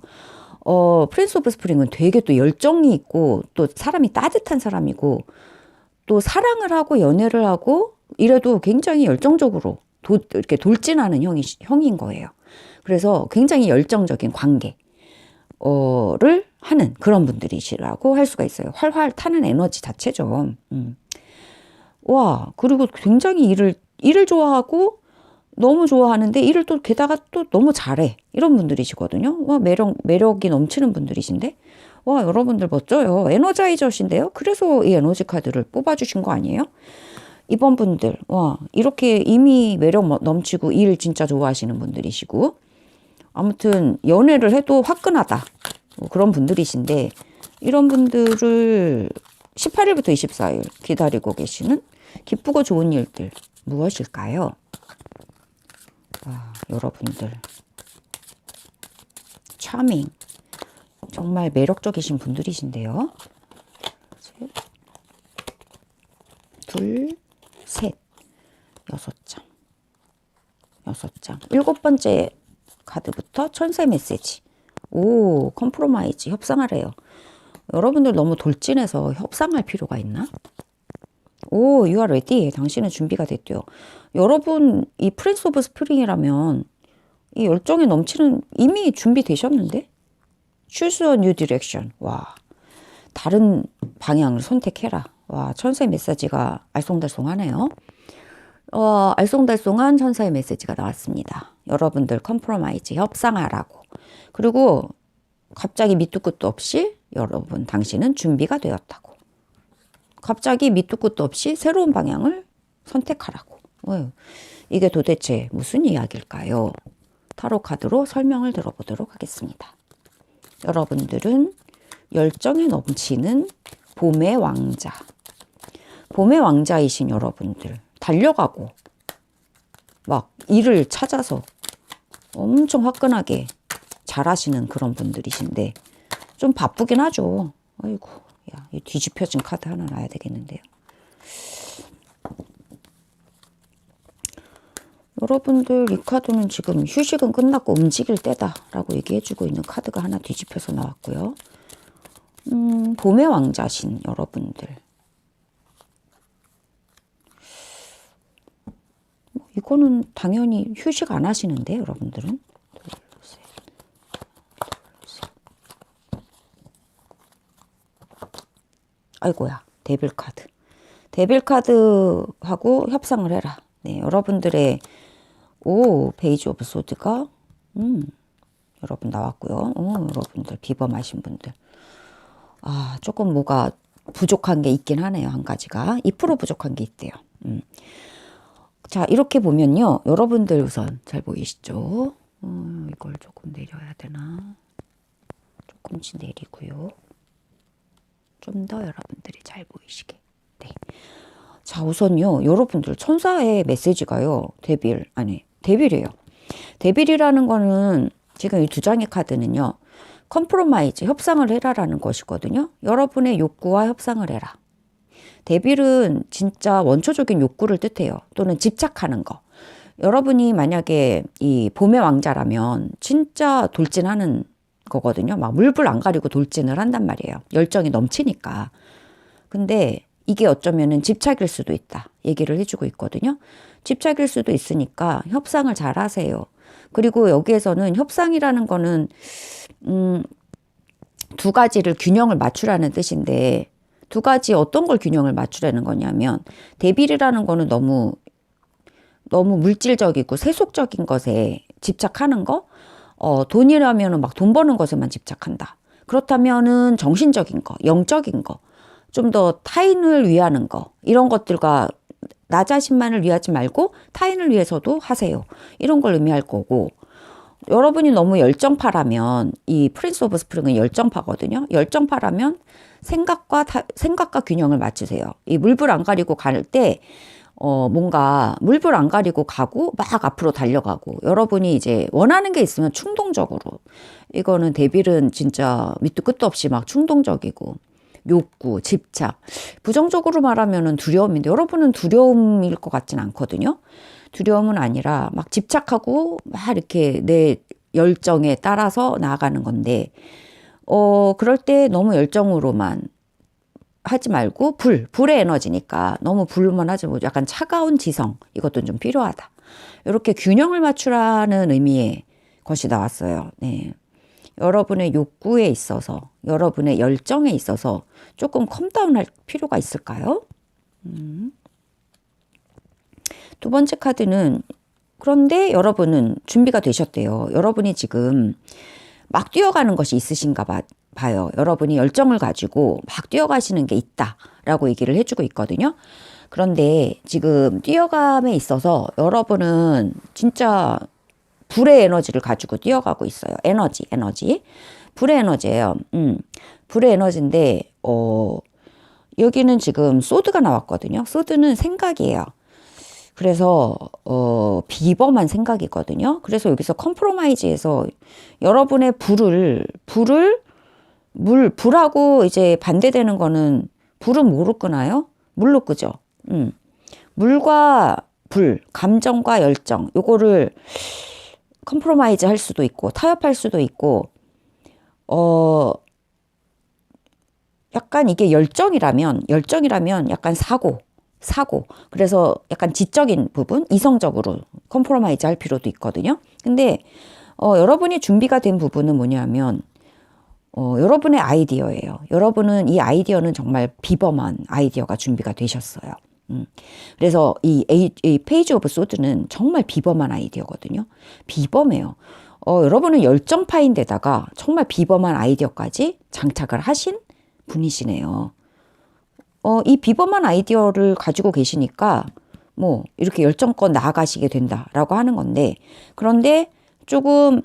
Speaker 1: 프린스 오브 스프링은 되게 또 열정이 있고 또 사람이 따뜻한 사람이고 또 사랑을 하고 연애를 하고 이래도 굉장히 열정적으로 이렇게 돌진하는 형인 거예요. 그래서 굉장히 열정적인 관계를 하는 그런 분들이시라고 할 수가 있어요. 활활 타는 에너지 자체죠. 와, 그리고 굉장히 일을 좋아하고 너무 좋아하는데 일을 또 게다가 또 너무 잘해. 이런 분들이시거든요. 와, 매력이 넘치는 분들이신데. 와, 여러분들 멋져요. 에너자이저신데요. 그래서 이 에너지 카드를 뽑아주신 거 아니에요? 이번 분들, 와, 이렇게 이미 매력 넘치고 일 진짜 좋아하시는 분들이시고, 아무튼 연애를 해도 화끈하다. 뭐 그런 분들이신데, 이런 분들을 18일부터 24일 기다리고 계시는 기쁘고 좋은 일들 무엇일까요? 와, 여러분들. 차밍. 정말 매력적이신 분들이신데요. 둘, 셋, 6장. 6장. 7번째 카드부터 천사의 메시지. 오, 컴프로마이즈. 협상하래요. 여러분들 너무 돌진해서 협상할 필요가 있나? 오, you are ready. 당신은 준비가 됐대요. 여러분, 이 프린스 오브 스프링이라면 이 열정이 넘치는 이미 준비되셨는데? Choose a new direction. 와, 다른 방향을 선택해라. 와, 천사의 메시지가 알쏭달쏭하네요. 알쏭달쏭한 천사의 메시지가 나왔습니다. 여러분들 컴프로마이즈, 협상하라고. 그리고 갑자기 밑도 끝도 없이 여러분, 당신은 준비가 되었다고. 갑자기 밑도 끝도 없이 새로운 방향을 선택하라고. 이게 도대체 무슨 이야기일까요? 타로 카드로 설명을 들어보도록 하겠습니다. 여러분들은 열정이 넘치는 봄의 왕자. 봄의 왕자이신 여러분들. 달려가고 막 일을 찾아서 엄청 화끈하게 잘하시는 그런 분들이신데 좀 바쁘긴 하죠. 아이고, 야, 이 뒤집혀진 카드 하나 놔야 되겠는데요. 여러분들 이 카드는 지금 휴식은 끝났고 움직일 때다라고 얘기해주고 있는 카드가 하나 뒤집혀서 나왔고요. 봄의 왕자신 여러분들. 이거는 당연히 휴식 안 하시는데 여러분들은. 아이고야, 데빌 카드. 데빌 카드하고 협상을 해라. 네, 여러분들의 페이지 오브 소드가 여러분 나왔고요. 여러분들 비범하신 분들. 아, 조금 뭐가 부족한 게 있긴 하네요. 한 가지가. 2% 부족한 게 있대요. 자, 이렇게 보면요. 여러분들 우선 잘 보이시죠? 이걸 조금 내려야 되나? 조금씩 내리고요. 좀 더 여러분들이 잘 보이시게. 네. 자, 우선요. 여러분들 천사의 메시지가요. 데빌이에요. 데빌이라는 거는 지금 이 두 장의 카드는요. 컴프로마이즈, 협상을 해라라는 것이거든요. 여러분의 욕구와 협상을 해라. 데빌은 진짜 원초적인 욕구를 뜻해요. 또는 집착하는 거. 여러분이 만약에 이 봄의 왕자라면 진짜 돌진하는 거거든요. 막 물불 안 가리고 돌진을 한단 말이에요. 열정이 넘치니까. 근데 이게 어쩌면은 집착일 수도 있다. 얘기를 해주고 있거든요. 집착일 수도 있으니까 협상을 잘 하세요. 그리고 여기에서는 협상이라는 거는 두 가지를 균형을 맞추라는 뜻인데 두 가지 어떤 걸 균형을 맞추라는 거냐면 데빌이라는 거는 너무 물질적이고 세속적인 것에 집착하는 거, 돈이라면은 막 돈 버는 것에만 집착한다. 그렇다면은 정신적인 거, 영적인 거, 좀 더 타인을 위하는 거, 이런 것들과 나 자신만을 위하지 말고 타인을 위해서도 하세요. 이런 걸 의미할 거고, 여러분이 너무 열정파라면, 이 프린스 오브 스프링은 열정파거든요. 열정파라면 생각과 균형을 맞추세요. 이 물불 안 가리고 갈 때, 뭔가 물불 안 가리고 가고 막 앞으로 달려가고 여러분이 이제 원하는 게 있으면 충동적으로 이거는 데빌은 진짜 밑도 끝도 없이 막 충동적이고 욕구, 집착 부정적으로 말하면은 두려움인데 여러분은 두려움일 것 같진 않거든요. 두려움은 아니라 막 집착하고 막 이렇게 내 열정에 따라서 나아가는 건데 그럴 때 너무 열정으로만 하지 말고 불의 에너지니까 너무 불만 하지 말고 약간 차가운 지성 이것도 좀 필요하다. 이렇게 균형을 맞추라는 의미의 것이 나왔어요. 네. 여러분의 욕구에 있어서, 여러분의 열정에 있어서 조금 컴다운할 필요가 있을까요? 두 번째 카드는 그런데 여러분은 준비가 되셨대요. 여러분이 지금 막 뛰어가는 것이 있으신가 봐요. 여러분이 열정을 가지고 막 뛰어가시는 게 있다라고 얘기를 해주고 있거든요. 그런데 지금 뛰어감에 있어서 여러분은 진짜 불의 에너지를 가지고 뛰어가고 있어요. 에너지. 불의 에너지예요. 불의 에너지인데, 여기는 지금 소드가 나왔거든요. 소드는 생각이에요. 그래서, 비범한 생각이거든요. 그래서 여기서 컴프로마이즈해서 여러분의 불하고 이제 반대되는 거는, 불은 뭐로 끄나요? 물로 끄죠. 물과 불, 감정과 열정, 요거를 컴프로마이즈 할 수도 있고, 타협할 수도 있고, 약간 이게 열정이라면 약간 사고. 그래서 약간 지적인 부분, 이성적으로 컴프로마이즈 할 필요도 있거든요. 근데, 여러분이 준비가 된 부분은 뭐냐면, 여러분의 아이디어예요. 여러분은 이 아이디어는 정말 비범한 아이디어가 준비가 되셨어요. 그래서 이 페이지 오브 소드는 정말 비범한 아이디어거든요. 비범해요. 여러분은 열정파인데다가 정말 비범한 아이디어까지 장착을 하신 분이시네요. 이 비범한 아이디어를 가지고 계시니까 뭐 이렇게 열정껏 나아가시게 된다라고 하는 건데, 그런데 조금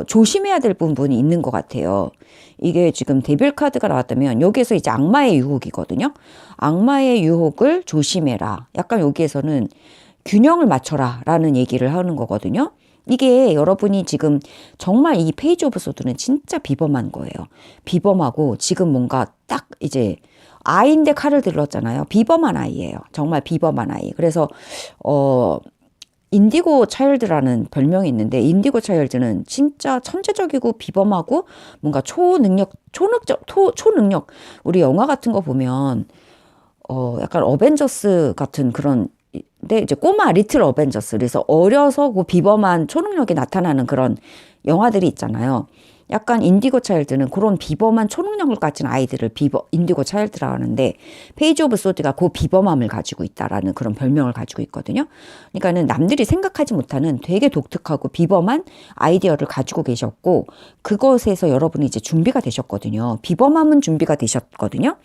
Speaker 1: 조심해야 될 부분이 있는 것 같아요. 이게 지금 데빌 카드가 나왔다면 여기에서 이제 악마의 유혹이거든요. 악마의 유혹을 조심해라. 약간 여기에서는 균형을 맞춰라 라는 얘기를 하는 거거든요. 이게 여러분이 지금 정말 이 페이지 오브 소드는 진짜 비범한 거예요. 비범하고 지금 뭔가 딱 이제 아이인데 칼을 들렀잖아요. 비범한 아이예요. 정말 비범한 아이. 그래서 인디고 차일드라는 별명이 있는데, 인디고 차일드는 진짜 천재적이고 비범하고 뭔가 초능력, 우리 영화 같은 거 보면, 약간 어벤져스 같은 그런, 근데 이제 꼬마 리틀 어벤져스, 그래서 어려서 그 비범한 초능력이 나타나는 그런 영화들이 있잖아요. 약간 인디고 차일드는 그런 비범한 초능력을 가진 아이들을 인디고 차일드라고 하는데, 페이지 오브 소드가 그 비범함을 가지고 있다라는 그런 별명을 가지고 있거든요. 그러니까는 남들이 생각하지 못하는 되게 독특하고 비범한 아이디어를 가지고 계셨고, 그것에서 여러분이 이제 준비가 되셨거든요. 비범함은 준비가 되셨거든요.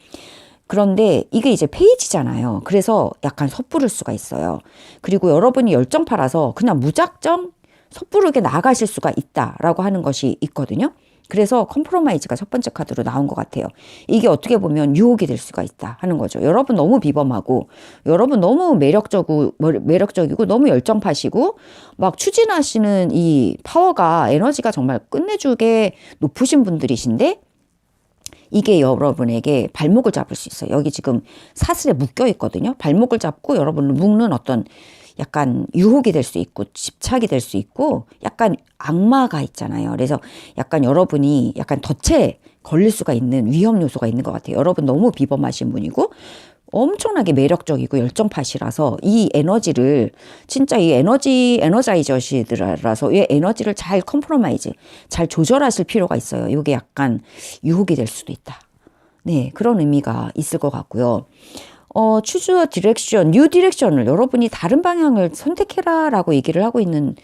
Speaker 1: 그런데 이게 이제 페이지잖아요. 그래서 약간 섣부를 수가 있어요. 그리고 여러분이 열정파라서 그냥 무작정 섣부르게 나아가실 수가 있다라고 하는 것이 있거든요. 그래서 컴프로마이즈가 첫 번째 카드로 나온 것 같아요. 이게 어떻게 보면 유혹이 될 수가 있다 하는 거죠. 여러분 너무 비범하고, 여러분 너무 매력적이고 너무 열정파시고, 막 추진하시는 이 파워가, 에너지가 정말 끝내주게 높으신 분들이신데, 이게 여러분에게 발목을 잡을 수 있어요. 여기 지금 사슬에 묶여 있거든요. 발목을 잡고 여러분을 묶는 어떤 약간 유혹이 될 수 있고 집착이 될 수 있고 약간 악마가 있잖아요. 그래서 약간 여러분이 약간 덫에 걸릴 수가 있는 위험 요소가 있는 것 같아요. 여러분 너무 비범하신 분이고 엄청나게 매력적이고 열정파시라서 이 에너지를 진짜 이 에너자이저시들라서 이 에너지를 잘 컴프로마이즈, 잘 조절하실 필요가 있어요. 이게 약간 유혹이 될 수도 있다. 네, 그런 의미가 있을 것 같고요. 추즈 디렉션, 뉴 디렉션을 여러분이 다른 방향을 선택해라라고 얘기를 하고 있는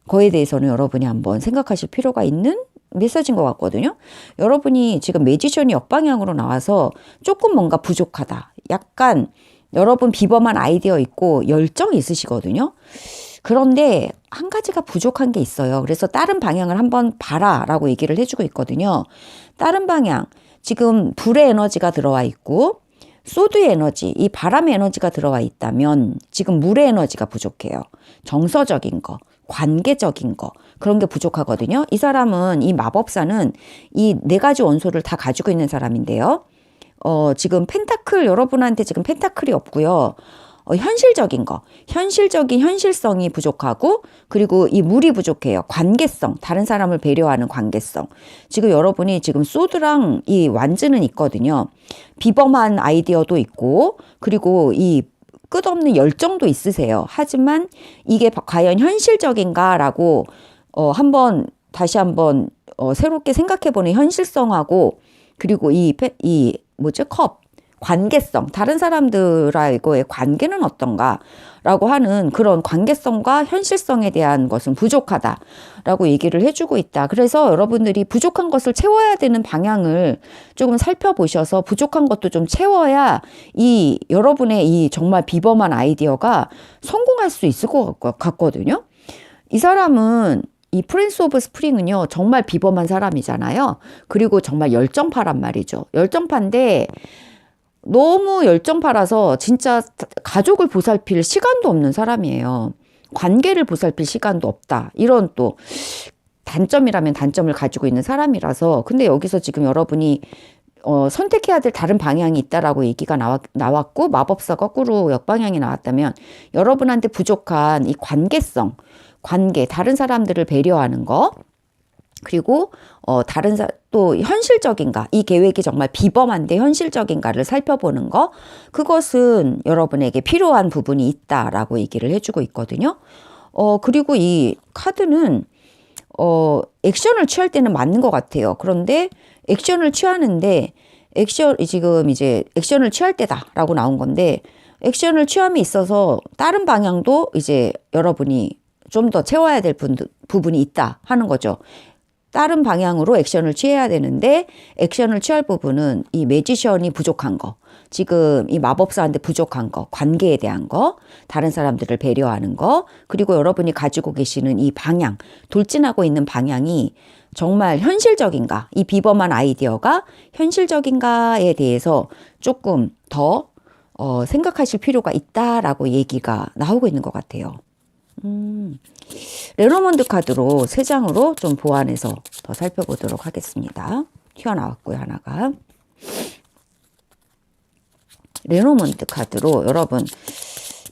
Speaker 1: 거에 대해서는 여러분이 한번 생각하실 필요가 있는 메시지인 것 같거든요. 여러분이 지금 매지션이 역방향으로 나와서 조금 뭔가 부족하다. 약간 여러분 비범한 아이디어 있고 열정이 있으시거든요. 그런데 한 가지가 부족한 게 있어요. 그래서 다른 방향을 한번 봐라라고 얘기를 해주고 있거든요. 다른 방향, 지금 불의 에너지가 들어와 있고 소드의 에너지, 이 바람의 에너지가 들어와 있다면 지금 물의 에너지가 부족해요. 정서적인 거, 관계적인 거, 그런 게 부족하거든요. 이 사람은, 이 마법사는 이 네 가지 원소를 다 가지고 있는 사람인데요. 지금 펜타클, 여러분한테 지금 펜타클이 없고요. 현실적인 거, 현실적인 현실성이 부족하고, 그리고 이 물이 부족해요. 관계성, 다른 사람을 배려하는 관계성. 지금 여러분이 지금 소드랑 이 완즈는 있거든요. 비범한 아이디어도 있고, 그리고 끝없는 열정도 있으세요. 하지만 이게 과연 현실적인가라고 다시 한번 새롭게 생각해보는 현실성하고, 그리고 이 뭐죠? 관계성, 다른 사람들과의 관계는 어떤가라고 하는 그런 관계성과 현실성에 대한 것은 부족하다라고 얘기를 해주고 있다. 그래서 여러분들이 부족한 것을 채워야 되는 방향을 조금 살펴보셔서 부족한 것도 좀 채워야 여러분의 이 정말 비범한 아이디어가 성공할 수 있을 것 같거든요. 이 사람은 이 프린스 오브 스프링은요, 정말 비범한 사람이잖아요. 그리고 정말 열정파란 말이죠. 열정파인데 너무 열정파라서 진짜 가족을 보살필 시간도 없는 사람이에요. 관계를 보살필 시간도 없다. 이런 또 단점이라면 단점을 가지고 있는 사람이라서. 근데 여기서 지금 여러분이 선택해야 될 다른 방향이 있다라고 얘기가 나왔고, 마법사 거꾸로 역방향이 나왔다면 여러분한테 부족한 이 관계성, 다른 사람들을 배려하는 거, 그리고 또 현실적인가, 이 계획이 정말 비범한데 현실적인가를 살펴보는 거, 그것은 여러분에게 필요한 부분이 있다라고 얘기를 해주고 있거든요. 그리고 이 카드는 액션을 취할 때는 맞는 것 같아요. 그런데 액션을 취하는데 지금 이제 액션을 취할 때다라고 나온 건데, 액션을 취함에 있어서 다른 방향도 이제 여러분이 좀 더 채워야 될 부분이 있다 하는 거죠. 다른 방향으로 액션을 취해야 되는데 액션을 취할 부분은 이 매지션이 부족한 거, 지금 이 마법사한테 부족한 거, 관계에 대한 거, 다른 사람들을 배려하는 거, 그리고 여러분이 가지고 계시는 이 방향, 돌진하고 있는 방향이 정말 현실적인가, 이 비범한 아이디어가 현실적인가에 대해서 조금 더 생각하실 필요가 있다라고 얘기가 나오고 있는 것 같아요. 레노먼드 카드로 3장으로 좀 보완해서 더 살펴보도록 하겠습니다. 튀어나왔고요, 하나가. 레노먼드 카드로 여러분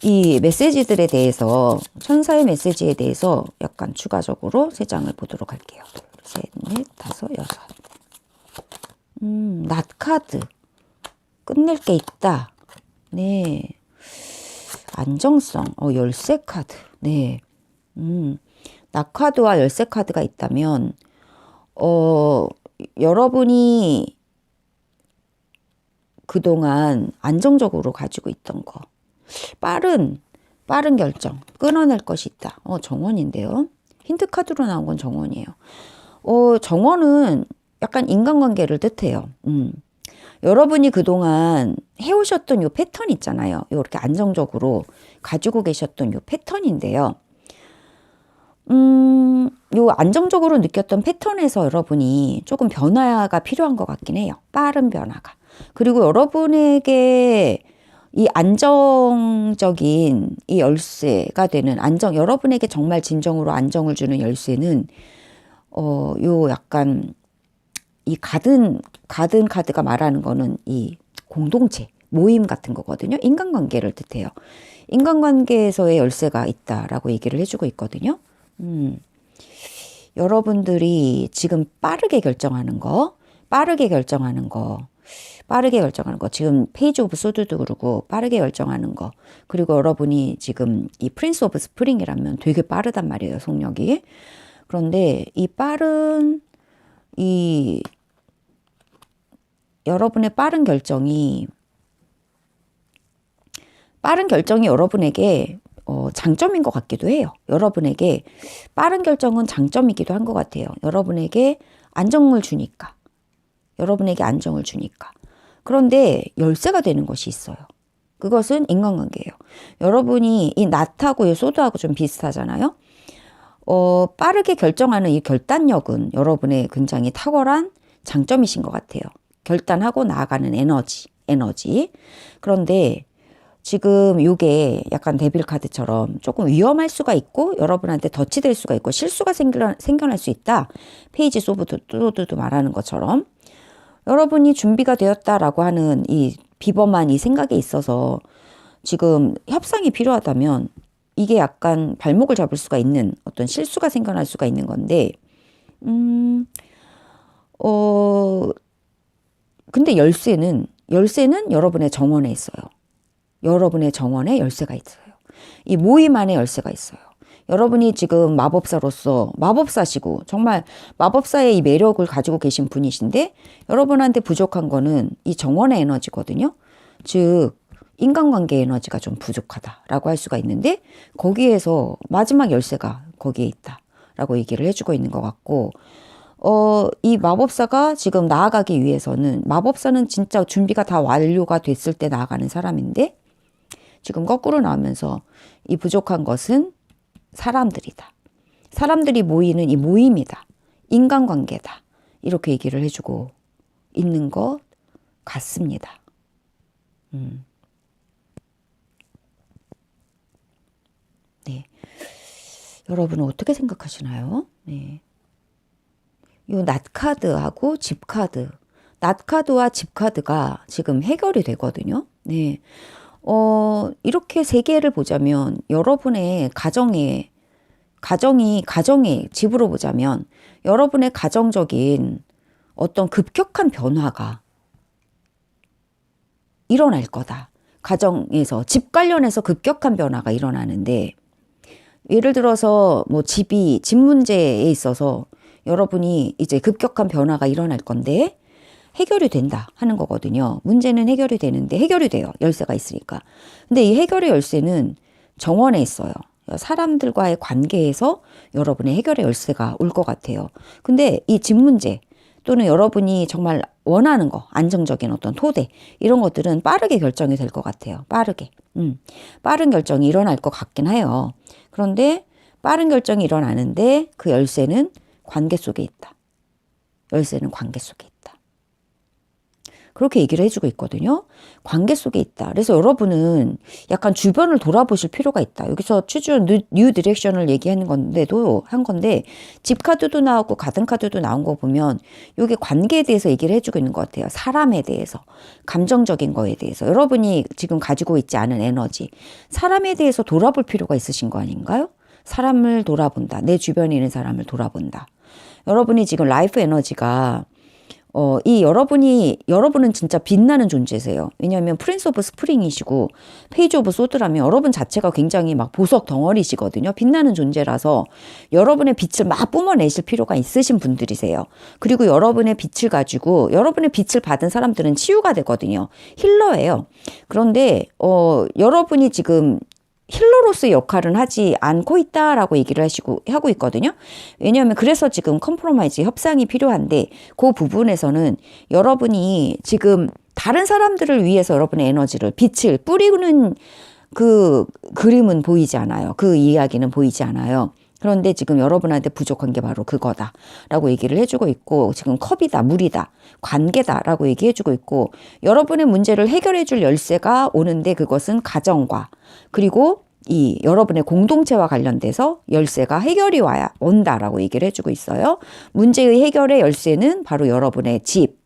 Speaker 1: 이 메시지들에 대해서, 천사의 메시지에 대해서 약간 추가적으로 3장을 보도록 할게요. 2, 3, 4, 5, 6. 낫 카드. 끝낼 게 있다. 네. 안정성. 열쇠 카드. 네. 낙카드와 열쇠 카드가 있다면, 여러분이 그동안 안정적으로 가지고 있던 거, 빠른 결정, 끊어낼 것이 있다. 정원인데요. 힌트 카드로 나온 건 정원이에요. 정원은 약간 인간관계를 뜻해요. 여러분이 그동안 해오셨던 요 패턴 있잖아요. 이렇게 안정적으로 가지고 계셨던 요 패턴인데요. 요 안정적으로 느꼈던 패턴에서 여러분이 조금 변화가 필요한 것 같긴 해요. 빠른 변화가. 그리고 여러분에게 이 안정적인 이 열쇠가 되는 여러분에게 정말 진정으로 안정을 주는 열쇠는, 요 약간 이 가든 카드가 말하는 거는 이 공동체, 모임 같은 거거든요. 인간관계를 뜻해요. 인간관계에서의 열쇠가 있다라고 얘기를 해주고 있거든요. 여러분들이 지금 빠르게 결정하는 거, 지금 페이지 오브 소드도 그러고 빠르게 결정하는 거, 그리고 여러분이 지금 이 프린스 오브 스프링이라면 되게 빠르단 말이에요, 속력이. 그런데 여러분의 빠른 결정이 여러분에게 장점인 것 같기도 해요. 여러분에게 빠른 결정은 장점이기도 한 것 같아요. 여러분에게 안정을 주니까. 그런데 열쇠가 되는 것이 있어요. 그것은 인간관계예요. 여러분이 이 낫하고 이 소드하고 좀 비슷하잖아요. 빠르게 결정하는 이 결단력은 여러분의 굉장히 탁월한 장점이신 것 같아요. 결단하고 나아가는 에너지. 그런데 지금 이게 약간 데빌 카드처럼 조금 위험할 수가 있고, 여러분한테 덫이 될 수가 있고, 실수가 생겨날 수 있다. 페이지 소드도 말하는 것처럼 여러분이 준비가 되었다라고 하는 이 비범한 이 생각에 있어서 지금 협상이 필요하다면 이게 약간 발목을 잡을 수가 있는 어떤 실수가 생겨날 수가 있는 건데, 근데 열쇠는 여러분의 정원에 있어요. 여러분의 정원에 열쇠가 있어요. 이 모임 안에 열쇠가 있어요. 여러분이 지금 마법사로서 마법사시고 정말 마법사의 이 매력을 가지고 계신 분이신데 여러분한테 부족한 거는 이 정원의 에너지거든요. 즉 인간관계 에너지가 좀 부족하다라고 할 수가 있는데 거기에서 마지막 열쇠가 거기에 있다라고 얘기를 해주고 있는 것 같고 이 마법사가 지금 나아가기 위해서는 마법사는 진짜 준비가 다 완료가 됐을 때 나아가는 사람인데 지금 거꾸로 나오면서 이 부족한 것은 사람들이다. 사람들이 모이는 이 모임이다. 인간관계다. 이렇게 얘기를 해주고 있는 것 같습니다. 네. 여러분은 어떻게 생각하시나요? 네. 요 낫카드하고 집카드. 낫카드와 집카드가 지금 해결이 되거든요. 네. 이렇게 세 개를 보자면 여러분의 가정의 집으로 보자면 여러분의 가정적인 어떤 급격한 변화가 일어날 거다. 가정에서 집 관련해서 급격한 변화가 일어나는데 예를 들어서 뭐 집 문제에 있어서 여러분이 이제 급격한 변화가 일어날 건데 해결이 된다 하는 거거든요. 문제는 해결이 되는데 해결이 돼요. 열쇠가 있으니까. 근데 이 해결의 열쇠는 정원에 있어요. 사람들과의 관계에서 여러분의 해결의 열쇠가 올 것 같아요. 근데 이 집 문제 또는 여러분이 정말 원하는 거, 안정적인 어떤 토대 이런 것들은 빠르게 결정이 될 것 같아요. 빠르게. 빠른 결정이 일어날 것 같긴 해요. 그런데 빠른 결정이 일어나는데 그 열쇠는 관계 속에 있다. 열쇠는 관계 속에 있다. 그렇게 얘기를 해주고 있거든요. 관계 속에 있다. 그래서 여러분은 약간 주변을 돌아보실 필요가 있다. 여기서 취주 뉴 디렉션을 얘기하는 한 건데 집 카드도 나오고 가든 카드도 나온 거 보면 이게 관계에 대해서 얘기를 해주고 있는 것 같아요. 사람에 대해서, 감정적인 거에 대해서 여러분이 지금 가지고 있지 않은 에너지, 사람에 대해서 돌아볼 필요가 있으신 거 아닌가요? 사람을 돌아본다. 내 주변에 있는 사람을 돌아본다. 여러분이 지금 라이프 에너지가 여러분은 진짜 빛나는 존재세요. 왜냐하면 프린스 오브 스프링이시고 페이지 오브 소드라면 여러분 자체가 굉장히 막 보석 덩어리시거든요. 빛나는 존재라서 여러분의 빛을 막 뿜어내실 필요가 있으신 분들이세요. 그리고 여러분의 빛을 가지고 여러분의 빛을 받은 사람들은 치유가 되거든요. 힐러예요. 그런데 여러분이 지금 힐러로서의 역할은 하지 않고 있다라고 얘기를 하고 있거든요. 왜냐하면 그래서 지금 컴프로마이즈 협상이 필요한데 그 부분에서는 여러분이 지금 다른 사람들을 위해서 여러분의 에너지를 빛을 뿌리는 그 그림은 보이지 않아요. 그 이야기는 보이지 않아요. 그런데 지금 여러분한테 부족한 게 바로 그거다라고 얘기를 해주고 있고 지금 컵이다, 물이다, 관계다라고 얘기해주고 있고 여러분의 문제를 해결해줄 열쇠가 오는데 그것은 가정과 그리고 이 여러분의 공동체와 관련돼서 열쇠가 해결이 온다라고 얘기를 해주고 있어요. 문제의 해결의 열쇠는 바로 여러분의 집,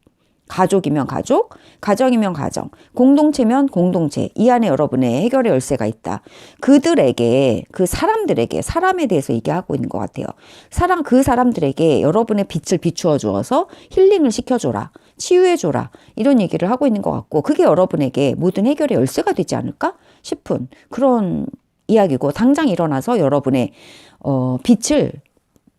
Speaker 1: 가족이면 가족, 가정이면 가정, 공동체면 공동체, 이 안에 여러분의 해결의 열쇠가 있다. 사람들에게, 사람에 대해서 얘기하고 있는 것 같아요. 그 사람들에게 여러분의 빛을 비추어 주어서 힐링을 시켜줘라, 치유해줘라, 이런 얘기를 하고 있는 것 같고, 그게 여러분에게 모든 해결의 열쇠가 되지 않을까 싶은 그런 이야기고, 당장 일어나서 여러분의, 빛을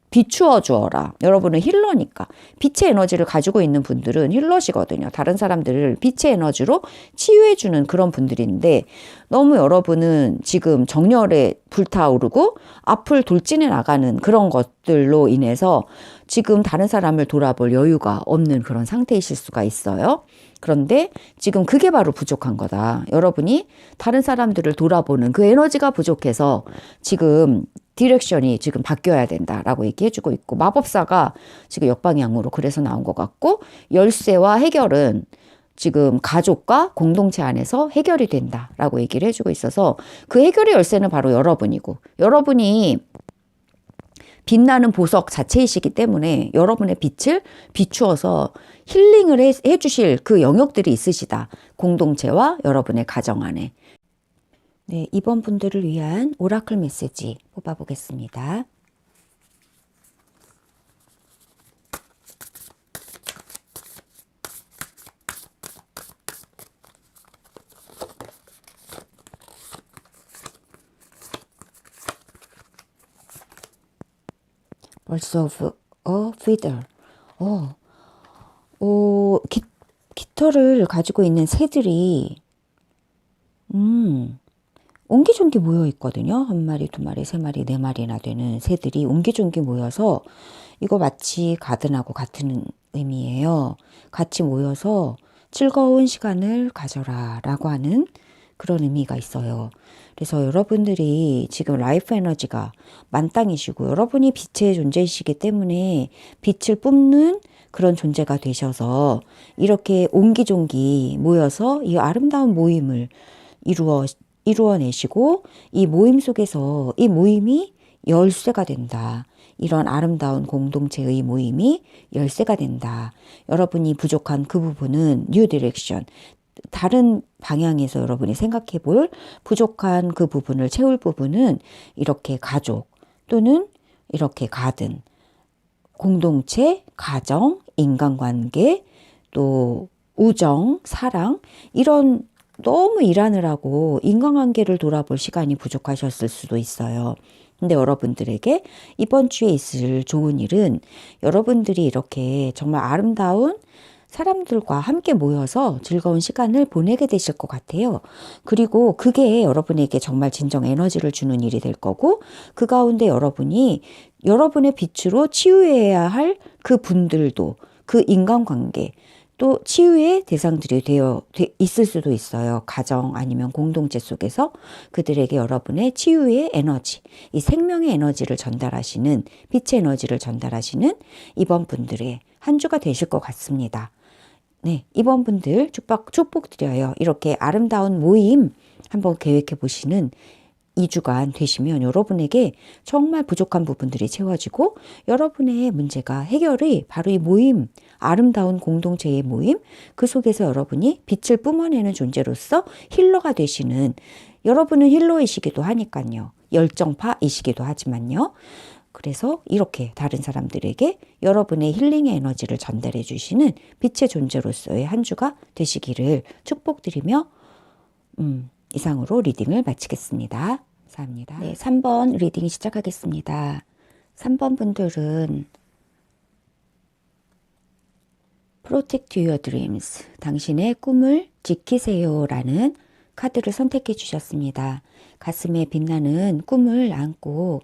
Speaker 1: 비추어 주어라. 여러분은 힐러니까. 빛의 에너지를 가지고 있는 분들은 힐러시거든요. 다른 사람들을 빛의 에너지로 치유해주는 그런 분들인데 너무 여러분은 지금 정열에 불타오르고 앞을 돌진해 나가는 그런 것들로 인해서 지금 다른 사람을 돌아볼 여유가 없는 그런 상태이실 수가 있어요. 그런데 지금 그게 바로 부족한 거다. 여러분이 다른 사람들을 돌아보는 그 에너지가 부족해서 지금 디렉션이 지금 바뀌어야 된다라고 얘기해주고 있고 마법사가 지금 역방향으로 그래서 나온 것 같고 열쇠와 해결은 지금 가족과 공동체 안에서 해결이 된다라고 얘기를 해주고 있어서 그 해결의 열쇠는 바로 여러분이고 여러분이 빛나는 보석 자체이시기 때문에 여러분의 빛을 비추어서 힐링을 해주실 그 영역들이 있으시다. 공동체와 여러분의 가정 안에. 네, 이번 분들을 위한 오라클 메시지 뽑아보겠습니다. Birds of a feather. 깃털을 가지고 있는 새들이 옹기종기 모여 있거든요. 한 마리, 두 마리, 세 마리, 네 마리나 되는 새들이 옹기종기 모여서 이거 마치 가든하고 같은 의미예요. 같이 모여서 즐거운 시간을 가져라 라고 하는 그런 의미가 있어요. 그래서 여러분들이 지금 라이프 에너지가 만땅이시고 여러분이 빛의 존재이시기 때문에 빛을 뿜는 그런 존재가 되셔서 이렇게 옹기종기 모여서 이 아름다운 모임을 이루어내시고 이 모임 속에서 이 모임이 열쇠가 된다. 이런 아름다운 공동체의 모임이 열쇠가 된다. 여러분이 부족한 그 부분은 뉴 디렉션, 다른 방향에서 여러분이 생각해 볼 부족한 그 부분을 채울 부분은 이렇게 가족 또는 이렇게 가든, 공동체, 가정, 인간관계, 또 우정, 사랑 이런 너무 일하느라고 인간관계를 돌아볼 시간이 부족하셨을 수도 있어요. 근데 여러분들에게 이번 주에 있을 좋은 일은 여러분들이 이렇게 정말 아름다운 사람들과 함께 모여서 즐거운 시간을 보내게 되실 것 같아요. 그리고 그게 여러분에게 정말 진정 에너지를 주는 일이 될 거고 그 가운데 여러분이 여러분의 빛으로 치유해야 할 그 분들도 그 인간관계 또 치유의 대상들이 있을 수도 있어요. 가정 아니면 공동체 속에서 그들에게 여러분의 치유의 에너지, 이 생명의 에너지를 전달하시는 빛의 에너지를 전달하시는 이번 분들의 한 주가 되실 것 같습니다. 네, 이번 분들 축복 드려요. 이렇게 아름다운 모임 한번 계획해 보시는 2주간 되시면 여러분에게 정말 부족한 부분들이 채워지고 여러분의 문제가 해결이 바로 이 모임, 아름다운 공동체의 모임, 그 속에서 여러분이 빛을 뿜어내는 존재로서 힐러가 되시는, 여러분은 힐러이시기도 하니까요. 열정파이시기도 하지만요. 그래서 이렇게 다른 사람들에게 여러분의 힐링의 에너지를 전달해 주시는 빛의 존재로서의 한 주가 되시기를 축복드리며 이상으로 리딩을 마치겠습니다. 감사합니다. 네, 3번 리딩 시작하겠습니다. 3번 분들은 Protect your dreams, 당신의 꿈을 지키세요 라는 카드를 선택해 주셨습니다. 가슴에 빛나는 꿈을 안고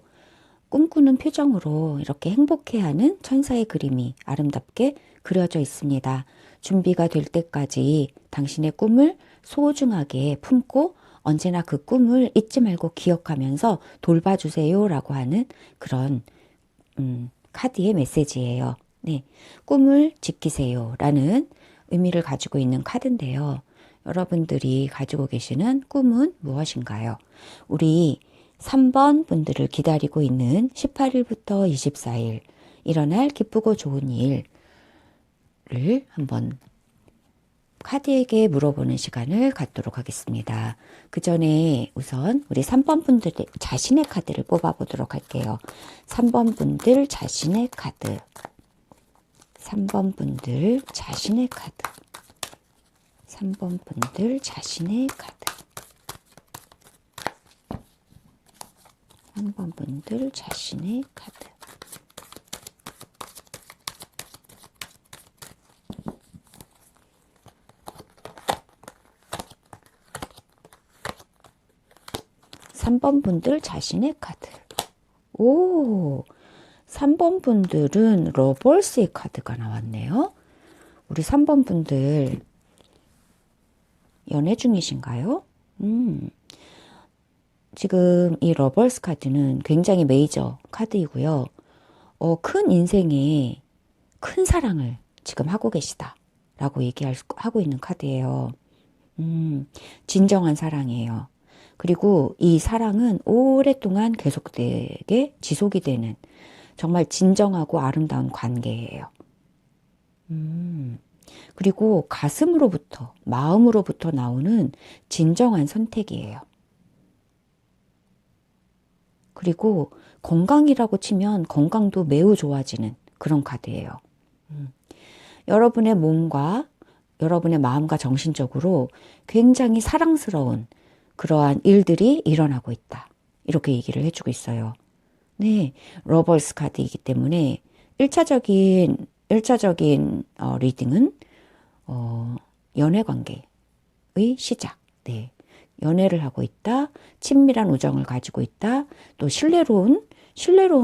Speaker 1: 꿈꾸는 표정으로 이렇게 행복해하는 천사의 그림이 아름답게 그려져 있습니다. 준비가 될 때까지 당신의 꿈을 소중하게 품고 언제나 그 꿈을 잊지 말고 기억하면서 돌봐주세요 라고 하는 그런 카드의 메시지예요. 네, 꿈을 지키세요 라는 의미를 가지고 있는 카드인데요. 여러분들이 가지고 계시는 꿈은 무엇인가요? 우리 3번 분들을 기다리고 있는 18일부터 24일 일어날 기쁘고 좋은 일을 한번 카드에게 물어보는 시간을 갖도록 하겠습니다. 그 전에 우선 우리 3번 분들 자신의 카드를 뽑아보도록 할게요. 3번 분들 자신의 카드, 3번 분들 자신의 카드, 3번 분들 자신의 카드, 3번 분들 자신의 카드. 삼 번 분들 자신의 카드. 오, 3번 분들은 러벌스의 카드가 나왔네요. 우리 3번 분들 연애 중이신가요? 지금 이 러벌스 카드는 굉장히 메이저 카드이고요. 큰 인생에 큰 사랑을 지금 하고 계시다 라고 하고 있는 카드예요. 진정한 사랑이에요. 그리고 이 사랑은 오랫동안 계속되게 지속이 되는 정말 진정하고 아름다운 관계예요. 그리고 가슴으로부터, 마음으로부터 나오는 진정한 선택이에요. 그리고 건강이라고 치면 건강도 매우 좋아지는 그런 카드예요. 여러분의 몸과 여러분의 마음과 정신적으로 굉장히 사랑스러운 그러한 일들이 일어나고 있다. 이렇게 얘기를 해주고 있어요. 네, 러버스 카드이기 때문에 1차적인 리딩은 연애 관계의 시작. 네. 연애를 하고 있다. 친밀한 우정을 가지고 있다. 또 신뢰로운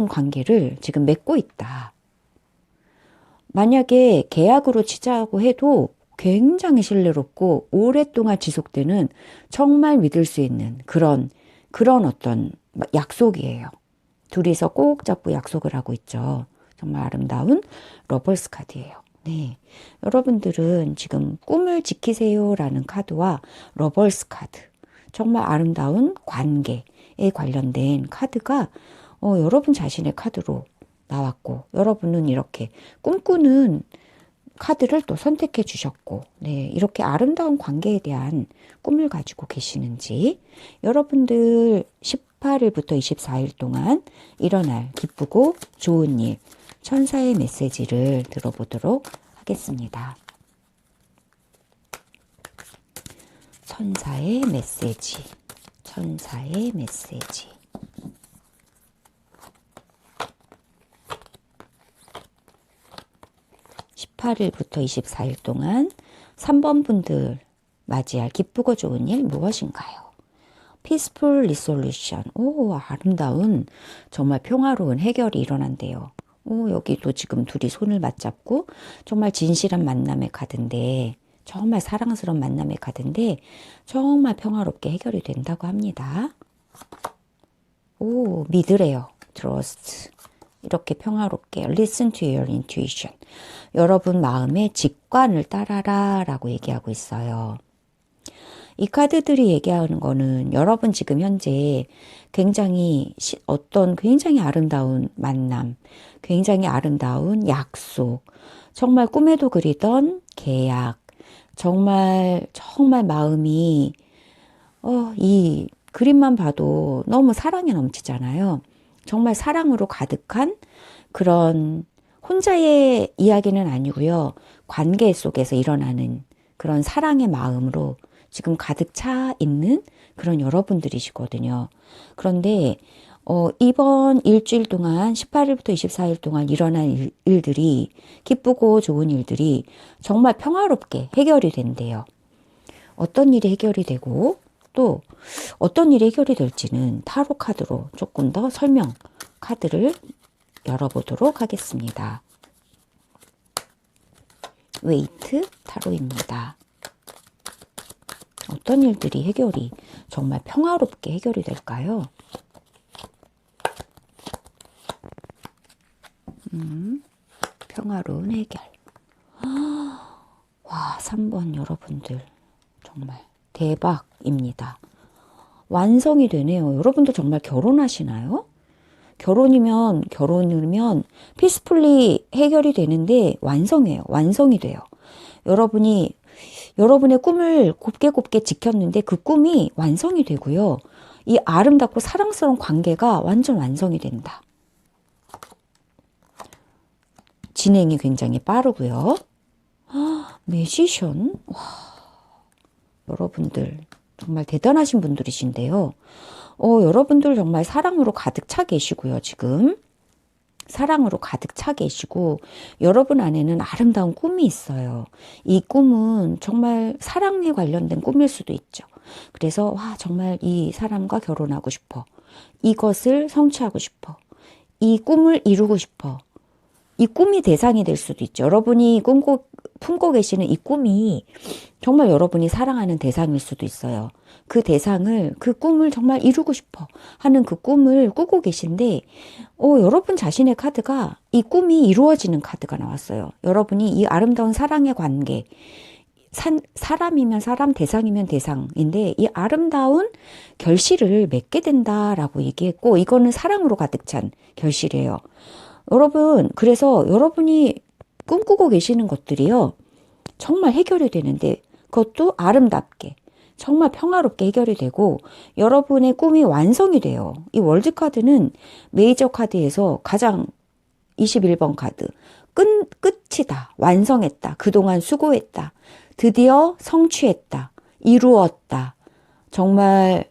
Speaker 1: 관계를 지금 맺고 있다. 만약에 계약으로 치자고 해도 굉장히 신뢰롭고 오랫동안 지속되는 정말 믿을 수 있는 그런 어떤 약속이에요. 둘이서 꼭 잡고 약속을 하고 있죠. 정말 아름다운 러버스 카드예요. 네. 여러분들은 지금 꿈을 지키세요라는 카드와 러버스 카드, 정말 아름다운 관계에 관련된 카드가 여러분 자신의 카드로 나왔고, 여러분은 이렇게 꿈꾸는 카드를 또 선택해 주셨고, 네, 이렇게 아름다운 관계에 대한 꿈을 가지고 계시는지, 여러분들 18일부터 24일 동안 일어날 기쁘고 좋은 일, 천사의 메시지를 들어보도록 하겠습니다. 천사의 메시지, 천사의 메시지. 18일부터 24일 동안 3번 분들 맞이할 기쁘고 좋은 일 무엇인가요? Peaceful resolution. 오, 아름다운 정말 평화로운 해결이 일어난대요. 여기도 지금 둘이 손을 맞잡고 정말 진실한 만남의 카드인데, 정말 사랑스러운 만남의 카드인데 정말 평화롭게 해결이 된다고 합니다. 믿으래요. Trust. 이렇게 평화롭게 Listen to your intuition. 여러분 마음의 직관을 따라라 라고 얘기하고 있어요. 이 카드들이 얘기하는 거는 여러분 지금 현재 굉장히 굉장히 아름다운 만남, 굉장히 아름다운 약속, 정말 꿈에도 그리던 계약, 정말 마음이 이 그림만 봐도 너무 사랑이 넘치잖아요. 정말 사랑으로 가득한 그런 혼자의 이야기는 아니고요. 관계 속에서 일어나는 그런 사랑의 마음으로 지금 가득 차 있는 그런 여러분들이시거든요. 그런데 이번 일주일 동안 18일부터 24일 동안 일어난 일들이, 기쁘고 좋은 일들이 정말 평화롭게 해결이 된대요. 어떤 일이 해결이 되고 또 어떤 일이 해결이 될지는 타로 카드로 조금 더 설명 카드를 열어보도록 하겠습니다. 웨이트 타로입니다. 어떤 일들이 해결이 정말 평화롭게 해결이 될까요? 평화로운 해결. 와, 3번 여러분들 정말 대박입니다. 완성이 되네요. 여러분도 정말 결혼하시나요? 결혼이면 피스풀리 해결이 되는데 완성이 돼요. 여러분의 꿈을 곱게 지켰는데 그 꿈이 완성이 되고요. 이 아름답고 사랑스러운 관계가 완전 완성이 된다. 진행이 굉장히 빠르고요. 매지션. 와, 여러분들 정말 대단하신 분들이신데요. 여러분들 정말 사랑으로 가득 차 계시고요. 지금 사랑으로 가득 차 계시고 여러분 안에는 아름다운 꿈이 있어요. 이 꿈은 정말 사랑에 관련된 꿈일 수도 있죠. 그래서 정말 이 사람과 결혼하고 싶어. 이것을 성취하고 싶어. 이 꿈을 이루고 싶어. 이 꿈이 대상이 될 수도 있죠. 여러분이 품고 계시는 이 꿈이 정말 여러분이 사랑하는 대상일 수도 있어요. 그 꿈을 정말 이루고 싶어 하는 그 꿈을 꾸고 계신데, 여러분 자신의 카드가 이 꿈이 이루어지는 카드가 나왔어요. 여러분이 이 아름다운 사랑의 관계, 사람이면 사람, 대상이면 대상인데 이 아름다운 결실을 맺게 된다라고 얘기했고, 이거는 사랑으로 가득 찬 결실이에요. 여러분, 그래서 여러분이 꿈꾸고 계시는 것들이요, 정말 해결이 되는데 그것도 아름답게 정말 평화롭게 해결이 되고 여러분의 꿈이 완성이 돼요. 이 월드 카드는 메이저 카드에서 가장 21번 카드. 끝이다. 완성했다. 그동안 수고했다. 드디어 성취했다. 이루었다. 정말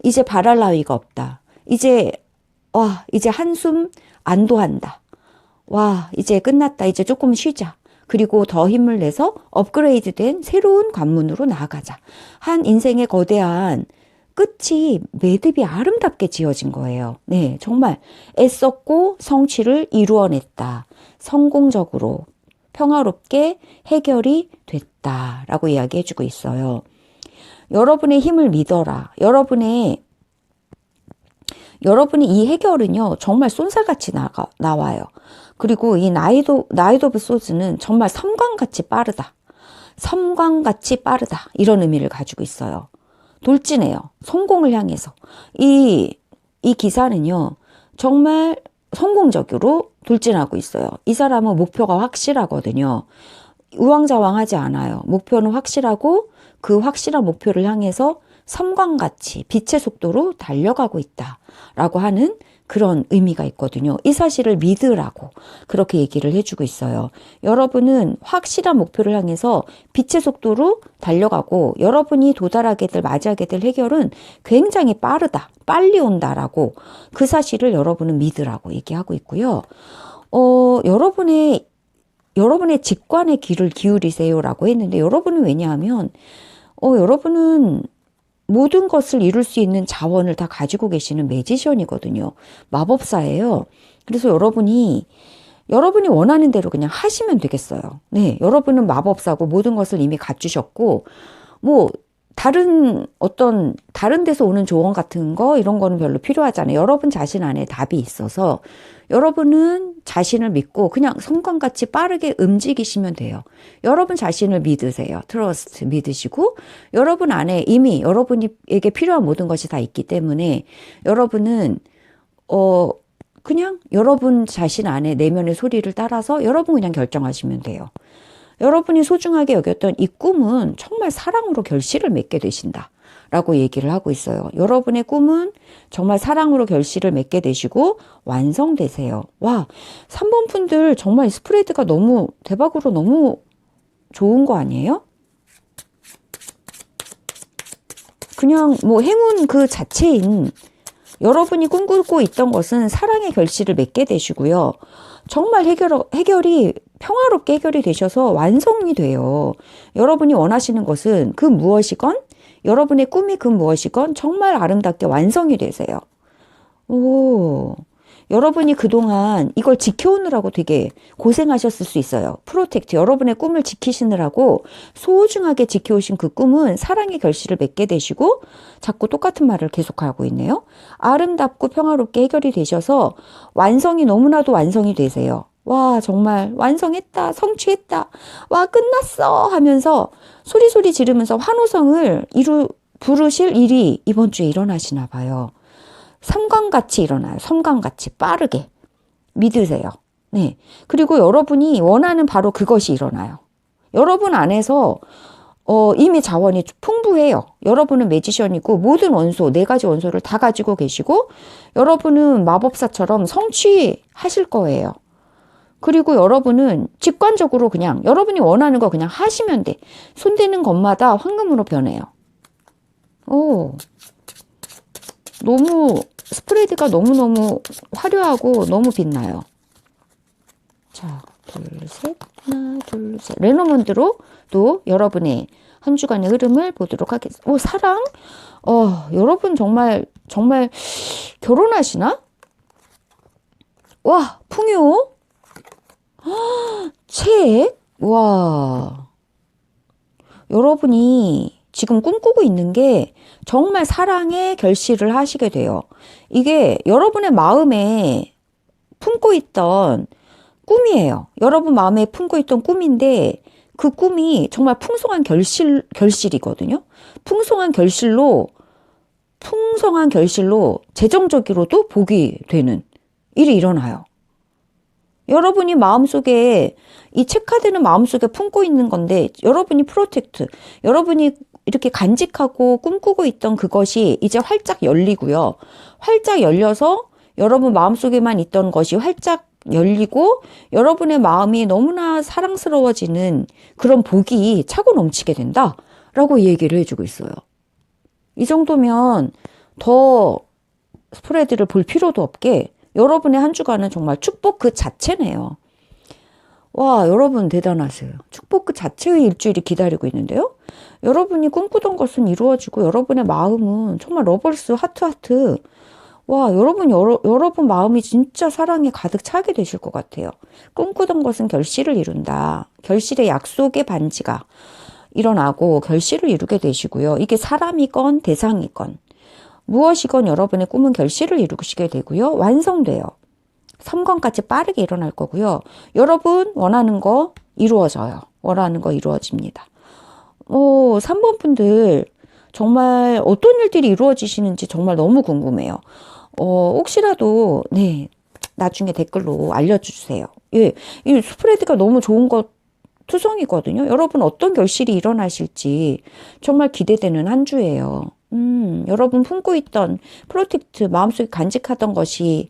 Speaker 1: 이제 바랄 나위가 없다. 이제 와, 이제 한숨 안도한다. 와, 이제 끝났다. 이제 조금 쉬자. 그리고 더 힘을 내서 업그레이드된 새로운 관문으로 나아가자. 한 인생의 거대한 끝이 매듭이 아름답게 지어진 거예요. 네, 정말 애썼고 성취를 이루어냈다. 성공적으로 평화롭게 해결이 됐다라고 이야기해주고 있어요. 여러분의 힘을 믿어라. 여러분이 이 해결은요, 정말 쏜살같이 나와요. 그리고 이 나이트 오브 소즈는 정말 섬광같이 빠르다. 섬광같이 빠르다. 이런 의미를 가지고 있어요. 돌진해요. 성공을 향해서. 이 기사는요, 정말 성공적으로 돌진하고 있어요. 이 사람은 목표가 확실하거든요. 우왕좌왕하지 않아요. 목표는 확실하고 그 확실한 목표를 향해서 섬광같이 빛의 속도로 달려가고 있다라고 하는 그런 의미가 있거든요. 이 사실을 믿으라고 그렇게 얘기를 해주고 있어요. 여러분은 확실한 목표를 향해서 빛의 속도로 달려가고 여러분이 도달하게 될 맞이하게 될 해결은 굉장히 빠르다. 빨리 온다라고 그 사실을 여러분은 믿으라고 얘기하고 있고요. 여러분의 직관의 귀를 기울이세요라고 했는데 여러분은 왜냐하면 여러분은 모든 것을 이룰 수 있는 자원을 다 가지고 계시는 매지션이거든요. 마법사예요. 그래서 여러분이 원하는 대로 그냥 하시면 되겠어요. 네, 여러분은 마법사고 모든 것을 이미 갖추셨고 뭐 다른 데서 오는 조언 같은 거 이런 거는 별로 필요하잖아요. 여러분 자신 안에 답이 있어서 여러분은 자신을 믿고 그냥 성광같이 빠르게 움직이시면 돼요. 여러분 자신을 믿으세요. 트러스트 믿으시고 여러분 안에 이미 여러분에게 필요한 모든 것이 다 있기 때문에 여러분은 그냥 여러분 자신 안에 내면의 소리를 따라서 여러분 그냥 결정하시면 돼요. 여러분이 소중하게 여겼던 이 꿈은 정말 사랑으로 결실을 맺게 되신다 라고 얘기를 하고 있어요. 여러분의 꿈은 정말 사랑으로 결실을 맺게 되시고 완성되세요. 와, 3번 분들 정말 스프레드가 너무 대박으로 너무 좋은 거 아니에요? 그냥 뭐 행운 그 자체인 여러분이 꿈꾸고 있던 것은 사랑의 결실을 맺게 되시고요. 정말 해결이 평화롭게 해결이 되셔서 완성이 돼요. 여러분이 원하시는 것은 그 무엇이건 여러분의 꿈이 그 무엇이건 정말 아름답게 완성이 되세요. 여러분이 그동안 이걸 지켜오느라고 되게 고생하셨을 수 있어요. 프로텍트, 여러분의 꿈을 지키시느라고 소중하게 지켜오신 그 꿈은 사랑의 결실을 맺게 되시고 자꾸 똑같은 말을 계속하고 있네요. 아름답고 평화롭게 해결이 되셔서 완성이 너무나도 완성이 되세요. 와, 정말 완성했다, 성취했다, 와, 끝났어 하면서 소리 지르면서 환호성을 부르실 일이 이번 주에 일어나시나 봐요. 섬광같이 일어나요. 섬광같이 빠르게 믿으세요. 네. 그리고 여러분이 원하는 바로 그것이 일어나요. 여러분 안에서 이미 자원이 풍부해요. 여러분은 매지션이고 모든 원소, 4가지 원소를 다 가지고 계시고 여러분은 마법사처럼 성취하실 거예요. 그리고 여러분은 직관적으로 그냥 여러분이 원하는 거 그냥 하시면 돼. 손대는 것마다 황금으로 변해요. 너무 스프레드가 너무너무 화려하고 너무 빛나요. 자, 둘, 셋, 하나, 둘, 셋. 레노먼드로 또 여러분의 한 주간의 흐름을 보도록 하겠습니다. 사랑? 여러분 정말 결혼하시나? 와, 풍요? 책? 와. 여러분이 지금 꿈꾸고 있는 게 정말 사랑의 결실을 하시게 돼요. 이게 여러분의 마음에 품고 있던 꿈이에요. 여러분 마음에 품고 있던 꿈인데 그 꿈이 정말 풍성한 결실이거든요. 풍성한 결실로 재정적으로도 복이 되는 일이 일어나요. 여러분이 마음속에 이 체크카드는 마음속에 품고 있는 건데 여러분이 프로텍트, 여러분이 이렇게 간직하고 꿈꾸고 있던 그것이 이제 활짝 열리고요. 활짝 열려서 여러분 마음속에만 있던 것이 활짝 열리고 여러분의 마음이 너무나 사랑스러워지는 그런 복이 차고 넘치게 된다라고 얘기를 해주고 있어요. 이 정도면 더 스프레드를 볼 필요도 없게 여러분의 한 주간은 정말 축복 그 자체네요. 와, 여러분 대단하세요. 축복 그 자체의 일주일이 기다리고 있는데요. 여러분이 꿈꾸던 것은 이루어지고 여러분의 마음은 정말 러버스 하트. 와, 여러분 마음이 진짜 사랑에 가득 차게 되실 것 같아요. 꿈꾸던 것은 결실을 이룬다. 결실의 약속의 반지가 일어나고 결실을 이루게 되시고요. 이게 사람이건 대상이건 무엇이건 여러분의 꿈은 결실을 이루시게 되고요. 완성돼요. 섬광같이 빠르게 일어날 거고요. 여러분 원하는 거 이루어져요. 원하는 거 이루어집니다. 3번 분들 정말 어떤 일들이 이루어지시는지 정말 너무 궁금해요. 혹시라도 네 나중에 댓글로 알려주세요. 예, 이 스프레드가 너무 좋은 것 투성이거든요. 여러분 어떤 결실이 일어나실지 정말 기대되는 한 주예요. 여러분 품고 있던 프로텍트 마음속에 간직하던 것이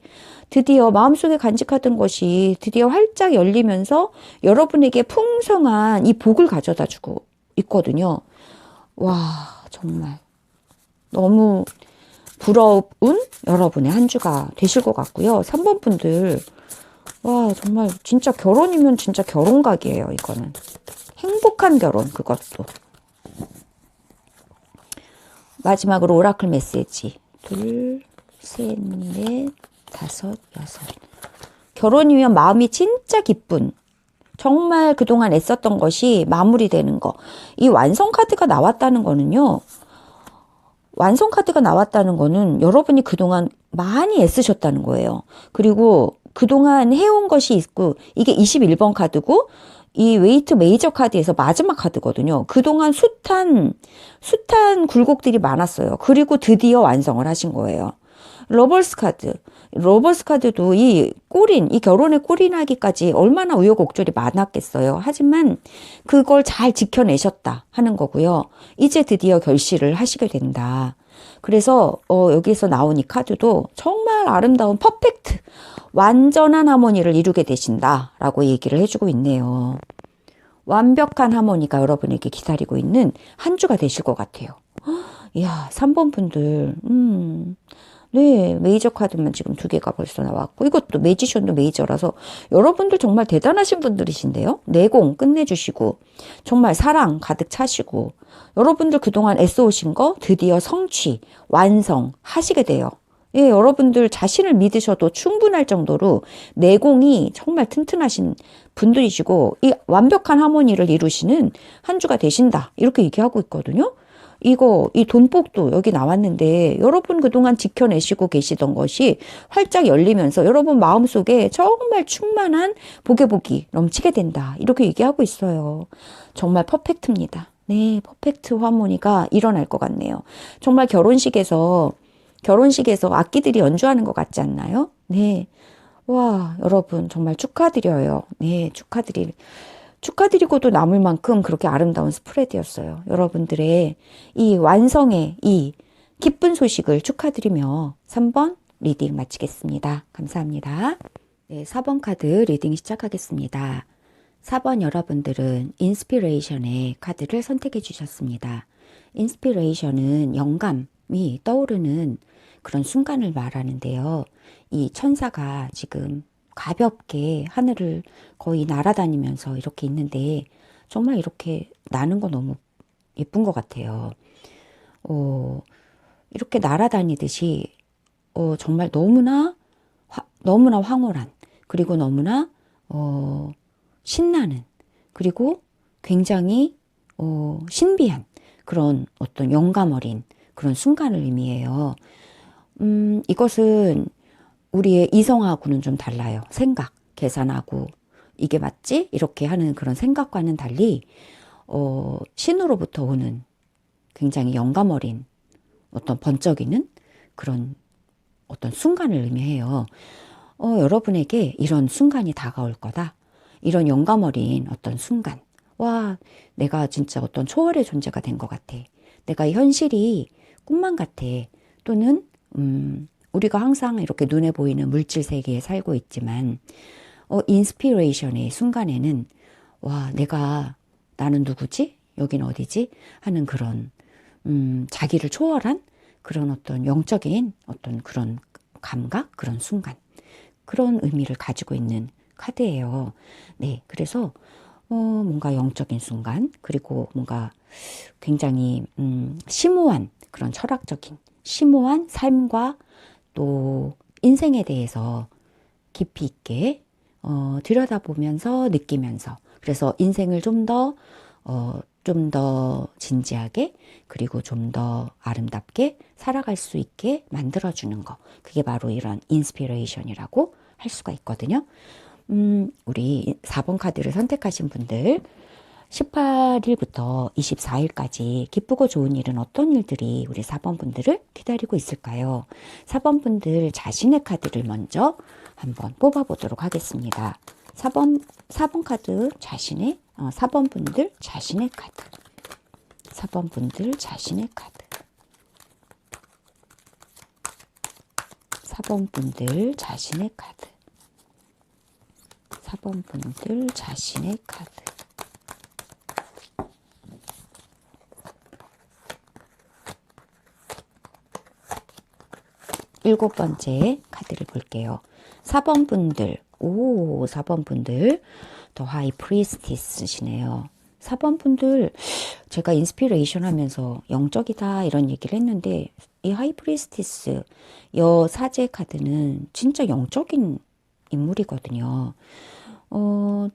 Speaker 1: 마음속에 간직하던 것이 드디어 활짝 열리면서 여러분에게 풍성한 이 복을 가져다 주고 있거든요. 와, 정말 너무 부러운 여러분의 한 주가 되실 것 같고요. 3번 분들, 와, 정말 진짜 결혼이면 진짜 결혼각이에요, 이거는. 행복한 결혼, 그것도. 마지막으로 오라클 메시지. 2, 3, 4, 5, 6. 결혼이면 마음이 진짜 기쁜. 정말 그동안 애썼던 것이 마무리되는 거. 이 완성 카드가 나왔다는 거는요. 완성 카드가 나왔다는 거는 여러분이 그동안 많이 애쓰셨다는 거예요. 그리고 그동안 해온 것이 있고 이게 21번 카드고 이 웨이트 메이저 카드에서 마지막 카드거든요. 그동안 숱한 굴곡들이 많았어요. 그리고 드디어 완성을 하신 거예요. 러버스 카드도 이 결혼의 꼬리나기까지 얼마나 우여곡절이 많았겠어요. 하지만 그걸 잘 지켜내셨다 하는 거고요. 이제 드디어 결실을 하시게 된다. 그래서 여기서 나온 이 카드도 정말 아름다운 퍼펙트, 완전한 하모니를 이루게 되신다라고 얘기를 해주고 있네요. 완벽한 하모니가 여러분에게 기다리고 있는 한 주가 되실 것 같아요. 이야, 3번 분들, 네, 메이저 카드만 지금 2개가 벌써 나왔고, 이것도 매지션도 메이저라서 여러분들 정말 대단하신 분들이신데요. 내공 끝내주시고, 정말 사랑 가득 차시고, 여러분들 그동안 애써오신 거 드디어 성취, 완성 하시게 돼요. 예, 여러분들 자신을 믿으셔도 충분할 정도로 내공이 정말 튼튼하신 분들이시고, 이 완벽한 하모니를 이루시는 한 주가 되신다. 이렇게 얘기하고 있거든요. 이 돈복도 여기 나왔는데 여러분 그동안 지켜내시고 계시던 것이 활짝 열리면서 여러분 마음속에 정말 충만한 복이 넘치게 된다. 이렇게 얘기하고 있어요. 정말 퍼펙트입니다. 네, 퍼펙트 하모니가 일어날 것 같네요. 정말 결혼식에서 악기들이 연주하는 것 같지 않나요? 네. 와, 여러분 정말 축하드려요. 네, 축하드리고도 남을 만큼 그렇게 아름다운 스프레드였어요. 여러분들의 이 완성의 이 기쁜 소식을 축하드리며 3번 리딩 마치겠습니다. 감사합니다. 네, 4번 카드 리딩 시작하겠습니다. 4번 여러분들은 인스피레이션의 카드를 선택해 주셨습니다. 인스피레이션은 영감이 떠오르는 그런 순간을 말하는데요. 이 천사가 지금 가볍게 하늘을 거의 날아다니면서 이렇게 있는데 정말 이렇게 나는 거 너무 예쁜 것 같아요. 이렇게 날아다니듯이 정말 너무나 황홀한 그리고 너무나 신나는 그리고 굉장히 신비한 그런 어떤 영감 어린 그런 순간을 의미해요. 이것은 우리의 이성하고는 좀 달라요. 생각, 계산하고 이게 맞지? 이렇게 하는 그런 생각과는 달리 신으로부터 오는 굉장히 영감 어린 어떤 번쩍이는 그런 어떤 순간을 의미해요. 여러분에게 이런 순간이 다가올 거다. 이런 영감 어린 어떤 순간. 와, 내가 진짜 어떤 초월의 존재가 된 것 같아. 내가 이 현실이 꿈만 같아. 또는 우리가 항상 이렇게 눈에 보이는 물질 세계에 살고 있지만 인스피레이션의 순간에는 와, 나는 누구지? 여긴 어디지? 하는 그런 자기를 초월한 그런 어떤 영적인 어떤 그런 감각, 그런 순간, 그런 의미를 가지고 있는 카드예요. 네, 그래서 뭔가 영적인 순간, 그리고 뭔가 굉장히 심오한 그런 철학적인 심오한 삶과 또 인생에 대해서 깊이 있게 들여다보면서 느끼면서, 그래서 인생을 좀 더 진지하게, 그리고 좀 더 아름답게 살아갈 수 있게 만들어주는 거, 그게 바로 이런 인스피레이션이라고 할 수가 있거든요. 우리 4번 카드를 선택하신 분들, 18일부터 24일까지 기쁘고 좋은 일은 어떤 일들이 우리 4번 분들을 기다리고 있을까요? 4번 분들 자신의 카드를 먼저 한번 뽑아보도록 하겠습니다. 4번 카드 자신의, 4번 분들 자신의 카드. 4번 분들 자신의 카드. 4번 분들 자신의 카드. 4번 분들 자신의 카드. 일곱 번째 카드를 볼게요. 4번 분들, 4번 분들, 더 하이 프리스티스시네요. 4번 분들, 제가 인스피레이션 하면서 영적이다 이런 얘기를 했는데, 이 하이 프리스티스, 여사제 카드는 진짜 영적인 인물이거든요.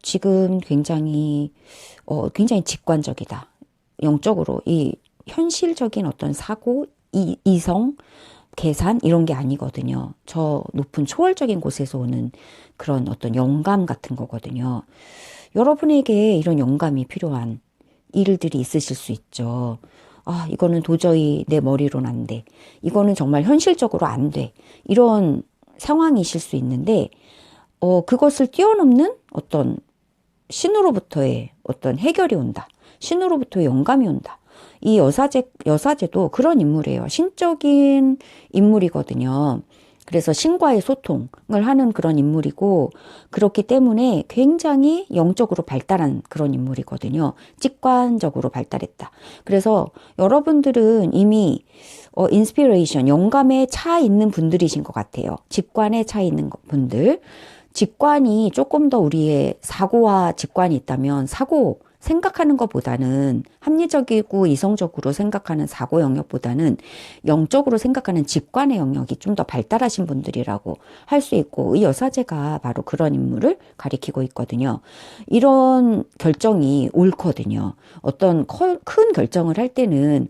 Speaker 1: 지금 굉장히 직관적이다. 영적으로, 이 현실적인 어떤 사고, 이성, 계산 이런 게 아니거든요. 저 높은 초월적인 곳에서 오는 그런 어떤 영감 같은 거거든요. 여러분에게 이런 영감이 필요한 일들이 있으실 수 있죠. 아, 이거는 도저히 내 머리로는 안 돼. 이거는 정말 현실적으로 안 돼. 이런 상황이실 수 있는데, 그것을 뛰어넘는 어떤 신으로부터의 어떤 해결이 온다. 신으로부터의 영감이 온다. 이 여사제도 그런 인물이에요. 신적인 인물이거든요. 그래서 신과의 소통을 하는 그런 인물이고, 그렇기 때문에 굉장히 영적으로 발달한 그런 인물이거든요. 직관적으로 발달했다. 그래서 여러분들은 이미 인스피레이션, 영감에 차 있는 분들이신 것 같아요. 직관에 차 있는 분들. 직관이 조금 더 우리의 사고와 직관이 있다면, 생각하는 것보다는, 합리적이고 이성적으로 생각하는 사고 영역보다는 영적으로 생각하는 직관의 영역이 좀 더 발달하신 분들이라고 할 수 있고, 이 여사제가 바로 그런 인물을 가리키고 있거든요. 이런 결정이 옳거든요. 어떤 큰 결정을 할 때는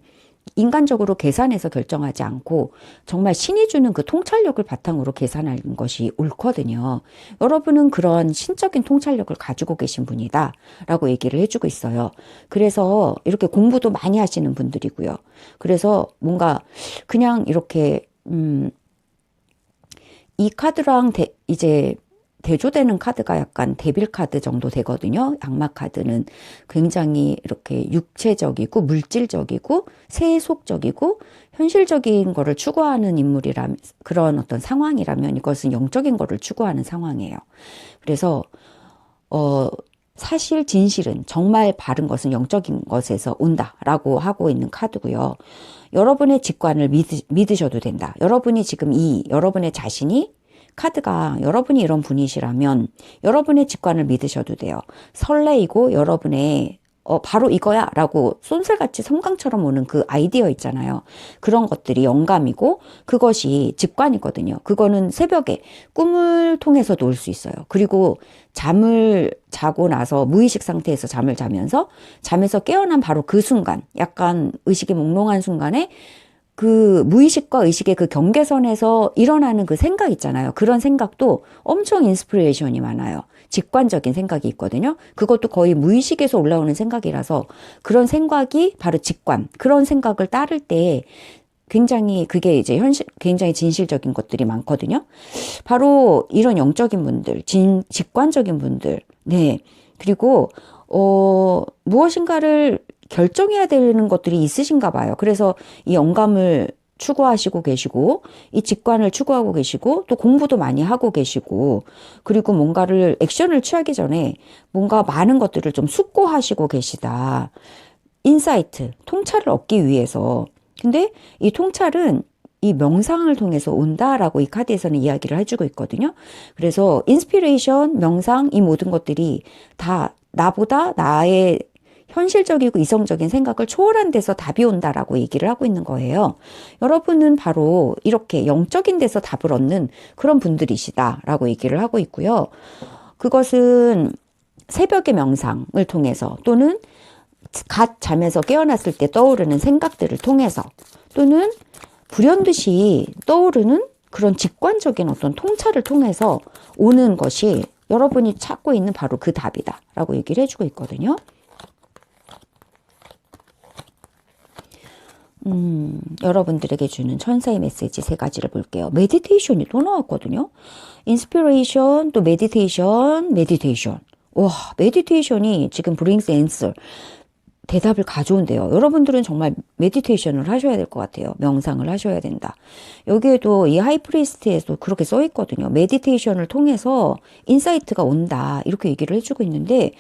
Speaker 1: 인간적으로 계산해서 결정하지 않고 정말 신이 주는 그 통찰력을 바탕으로 계산하는 것이 옳거든요. 여러분은 그런 신적인 통찰력을 가지고 계신 분이다 라고 얘기를 해주고 있어요. 그래서 이렇게 공부도 많이 하시는 분들이고요. 그래서 뭔가 그냥 이렇게 이 카드랑 이제 대조되는 카드가 약간 데빌 카드 정도 되거든요. 악마 카드는 굉장히 이렇게 육체적이고 물질적이고 세속적이고 현실적인 거를 추구하는 인물이라면, 그런 어떤 상황이라면 이것은 영적인 거를 추구하는 상황이에요. 그래서 사실 진실은, 정말 바른 것은 영적인 것에서 온다라고 하고 있는 카드고요. 여러분의 직관을 믿으셔도 된다. 여러분이 지금 여러분의 자신이, 카드가 여러분이 이런 분이시라면 여러분의 직관을 믿으셔도 돼요. 설레이고 여러분의 바로 이거야 라고 쏜살같이 섬광처럼 오는 그 아이디어 있잖아요. 그런 것들이 영감이고 그것이 직관이거든요. 그거는 새벽에 꿈을 통해서도 올 수 있어요. 그리고 잠을 자고 나서 무의식 상태에서 잠을 자면서 잠에서 깨어난 바로 그 순간, 약간 의식이 몽롱한 순간에 그 무의식과 의식의 그 경계선에서 일어나는 그 생각 있잖아요. 그런 생각도 엄청 인스피레이션이 많아요. 직관적인 생각이 있거든요. 그것도 거의 무의식에서 올라오는 생각이라서 그런 생각이 바로 직관, 그런 생각을 따를 때 굉장히 그게 이제 굉장히 진실적인 것들이 많거든요. 바로 이런 영적인 분들, 직관적인 분들, 네. 그리고 무엇인가를 결정해야 되는 것들이 있으신가 봐요. 그래서 이 영감을 추구하시고 계시고, 이 직관을 추구하고 계시고, 또 공부도 많이 하고 계시고, 그리고 뭔가를 액션을 취하기 전에 뭔가 많은 것들을 좀 숙고하시고 계시다. 인사이트, 통찰을 얻기 위해서. 근데 이 통찰은 이 명상을 통해서 온다라고 이 카드에서는 이야기를 해주고 있거든요. 그래서 인스피레이션, 명상, 이 모든 것들이 다 나보다 나의 현실적이고 이성적인 생각을 초월한 데서 답이 온다라고 얘기를 하고 있는 거예요. 여러분은 바로 이렇게 영적인 데서 답을 얻는 그런 분들이시다라고 얘기를 하고 있고요. 그것은 새벽의 명상을 통해서 또는 갓 잠에서 깨어났을 때 떠오르는 생각들을 통해서 또는 불현듯이 떠오르는 그런 직관적인 어떤 통찰을 통해서 오는 것이 여러분이 찾고 있는 바로 그 답이다 라고 얘기를 해주고 있거든요. 여러분들에게 주는 천사의 메시지 세 가지를 볼게요. 메디테이션이 또 나왔거든요. 인스피레이션, 또 메디테이션. 와, 메디테이션이 지금 brings answer. 대답을 가져온대요. 여러분들은 정말 메디테이션을 하셔야 될 것 같아요. 명상을 하셔야 된다. 여기에도 이 하이프리스트에도 그렇게 써 있거든요. 메디테이션을 통해서 인사이트가 온다. 이렇게 얘기를 해주고 있는데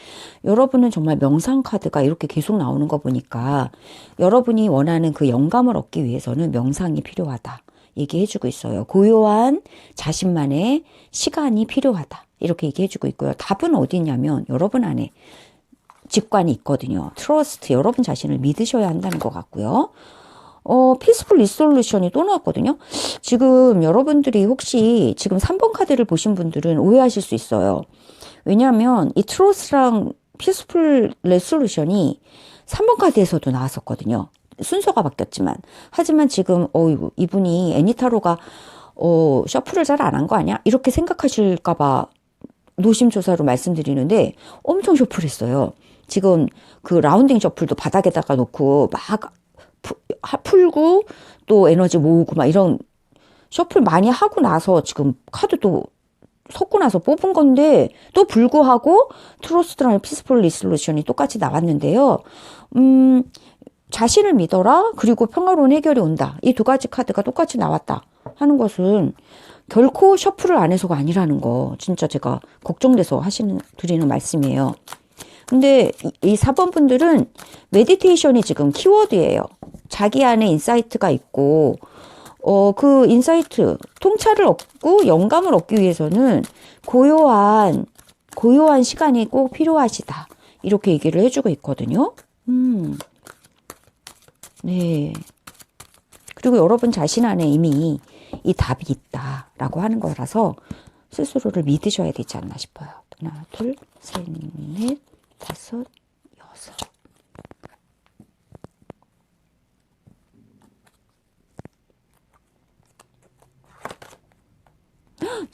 Speaker 1: 여러분은 정말 명상 카드가 이렇게 계속 나오는 거 보니까 여러분이 원하는 그 영감을 얻기 위해서는 명상이 필요하다. 얘기해주고 있어요. 고요한 자신만의 시간이 필요하다. 이렇게 얘기해주고 있고요. 답은 어디 있냐면 여러분 안에 직관이 있거든요. 트러스트, 여러분 자신을 믿으셔야 한다는 것 같고요. 피스풀 리솔루션이 또 나왔거든요. 지금 여러분들이 혹시 지금 3번 카드를 보신 분들은 오해하실 수 있어요. 왜냐하면 이 트러스트랑 피스풀 리솔루션이 3번 카드에서도 나왔었거든요. 순서가 바뀌었지만. 하지만 지금 이분이 애니타로가 셔플을 잘 안 한 거 아니야? 이렇게 생각하실까봐 노심초사로 말씀드리는데 엄청 셔플했어요. 지금 그 라운딩 셔플도 바닥에다가 놓고 막 풀고 또 에너지 모으고 막 이런 셔플 많이 하고 나서 지금 카드도 섞고 나서 뽑은 건데 또 불구하고 트러스트랑 피스풀 리솔루션이 똑같이 나왔는데요. 자신을 믿어라. 그리고 평화로운 해결이 온다. 이 두 가지 카드가 똑같이 나왔다 하는 것은 결코 셔플을 안 해서가 아니라는 거 진짜 제가 걱정돼서 드리는 말씀이에요. 근데 이 4번 분들은 메디테이션이 지금 키워드예요. 자기 안에 인사이트가 있고 그 인사이트, 통찰을 얻고 영감을 얻기 위해서는 고요한 시간이 꼭 필요하시다. 이렇게 얘기를 해주고 있거든요. 네. 그리고 여러분 자신 안에 이미 이 답이 있다라고 하는 거라서 스스로를 믿으셔야 되지 않나 싶어요. 하나, 둘, 셋, 넷, 다섯, 여섯.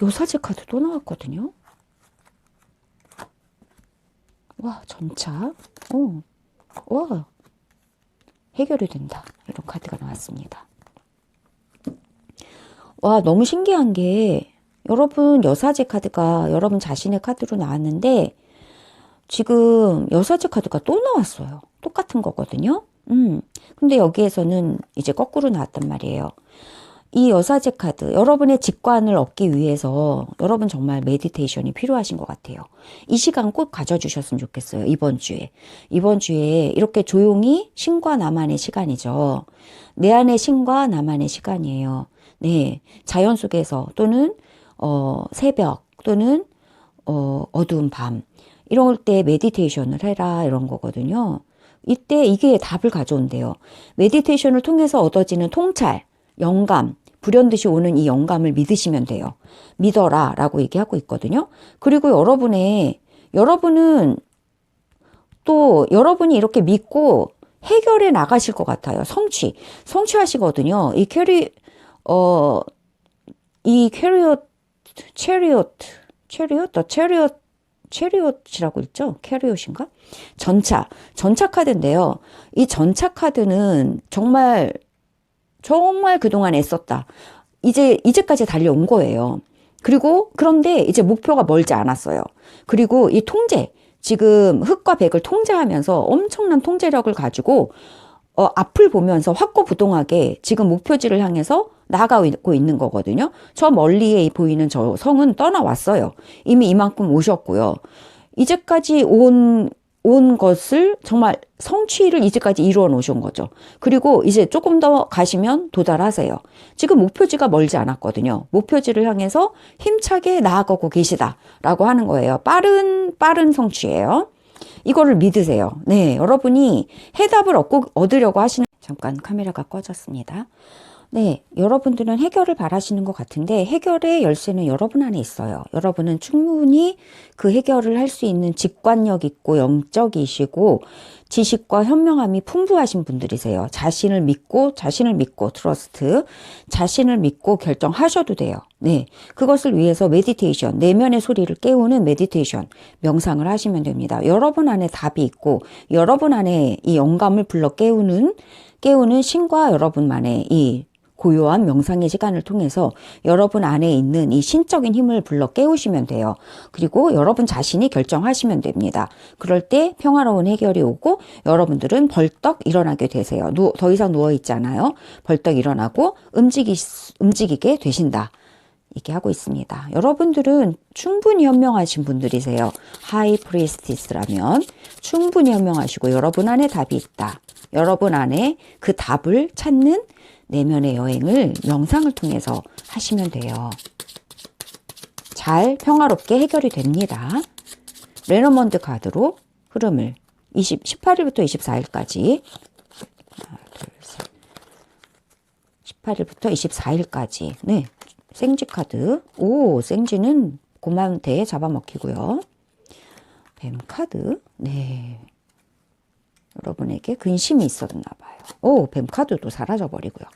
Speaker 1: 요사제 카드 또 나왔거든요. 와, 전차. 와, 해결이 된다. 이런 카드가 나왔습니다. 와, 너무 신기한 게 여러분 여사제 카드가 여러분 자신의 카드로 나왔는데 지금 여사제 카드가 또 나왔어요. 똑같은 거거든요. 근데 여기에서는 이제 거꾸로 나왔단 말이에요. 이 여사제 카드, 여러분의 직관을 얻기 위해서 여러분 정말 메디테이션이 필요하신 것 같아요. 이 시간 꼭 가져주셨으면 좋겠어요. 이번 주에 이렇게 조용히 신과 나만의 시간이죠. 내 안의 신과 나만의 시간이에요. 네, 자연 속에서 또는 새벽 또는 어두운 밤 이럴 때 메디테이션을 해라 이런 거거든요. 이때 이게 답을 가져온대요. 메디테이션을 통해서 얻어지는 통찰, 영감, 불현듯이 오는 이 영감을 믿으시면 돼요. 믿어라 라고 얘기하고 있거든요. 그리고 여러분은 또 여러분이 이렇게 믿고 해결해 나가실 것 같아요. 성취하시거든요. 체리엇이라고 있죠? 캐리엇인가? 전차 카드인데요. 이 전차 카드는 정말 그동안 애썼다. 이제까지 달려온 거예요. 그런데 이제 목표가 멀지 않았어요. 그리고 이 통제, 지금 흑과 백을 통제하면서 엄청난 통제력을 가지고 앞을 보면서 확고부동하게 지금 목표지를 향해서 나아가고 있는 거거든요. 저 멀리에 보이는 저 성은 떠나왔어요. 이미 이만큼 오셨고요. 이제까지 온 온 것을 정말 성취를 이제까지 이루어 놓으신 거죠. 그리고 이제 조금 더 가시면 도달하세요. 지금 목표지가 멀지 않았거든요. 목표지를 향해서 힘차게 나아가고 계시다라고 하는 거예요. 빠른 성취예요. 이거를 믿으세요. 네, 여러분이 해답을 얻으려고 하시는, 잠깐 카메라가 꺼졌습니다. 네, 여러분들은 해결을 바라시는 것 같은데 해결의 열쇠는 여러분 안에 있어요. 여러분은 충분히 그 해결을 할 수 있는 직관력 있고 영적이시고 지식과 현명함이 풍부하신 분들이세요. 자신을 믿고 트러스트, 자신을 믿고 결정하셔도 돼요. 네, 그것을 위해서 메디테이션, 내면의 소리를 깨우는 메디테이션, 명상을 하시면 됩니다. 여러분 안에 답이 있고 여러분 안에 이 영감을 불러 깨우는 신과 여러분만의 이 고요한 명상의 시간을 통해서 여러분 안에 있는 이 신적인 힘을 불러 깨우시면 돼요. 그리고 여러분 자신이 결정하시면 됩니다. 그럴 때 평화로운 해결이 오고 여러분들은 벌떡 일어나게 되세요. 더 이상 누워있지 않아요. 벌떡 일어나고 움직이게 되신다. 이렇게 하고 있습니다. 여러분들은 충분히 현명하신 분들이세요. 하이 프리스티스라면 충분히 현명하시고 여러분 안에 답이 있다. 여러분 안에 그 답을 찾는 내면의 여행을 명상을 통해서 하시면 돼요. 잘 평화롭게 해결이 됩니다. 레너먼드 카드로 흐름을 18일부터 24일까지 18일부터 24일까지 네, 생지 카드. 오, 생지는 고만대에 잡아먹히고요. 뱀 카드. 네, 여러분에게 근심이 있었나 봐요. 오, 뱀 카드도 사라져버리고요.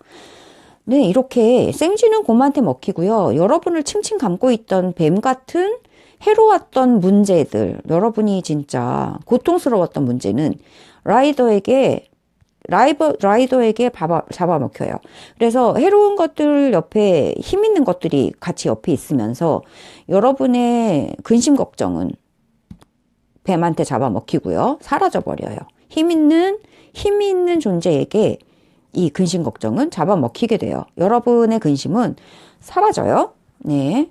Speaker 1: 네, 이렇게 생쥐는 곰한테 먹히고요. 여러분을 칭칭 감고 있던 뱀 같은 해로웠던 문제들, 여러분이 진짜 고통스러웠던 문제는 라이더에게 잡아먹혀요. 그래서 해로운 것들 옆에 힘 있는 것들이 같이 옆에 있으면서 여러분의 근심 걱정은 뱀한테 잡아먹히고요. 사라져버려요. 힘 있는 존재에게 이 근심 걱정은 잡아먹히게 돼요. 여러분의 근심은 사라져요. 네.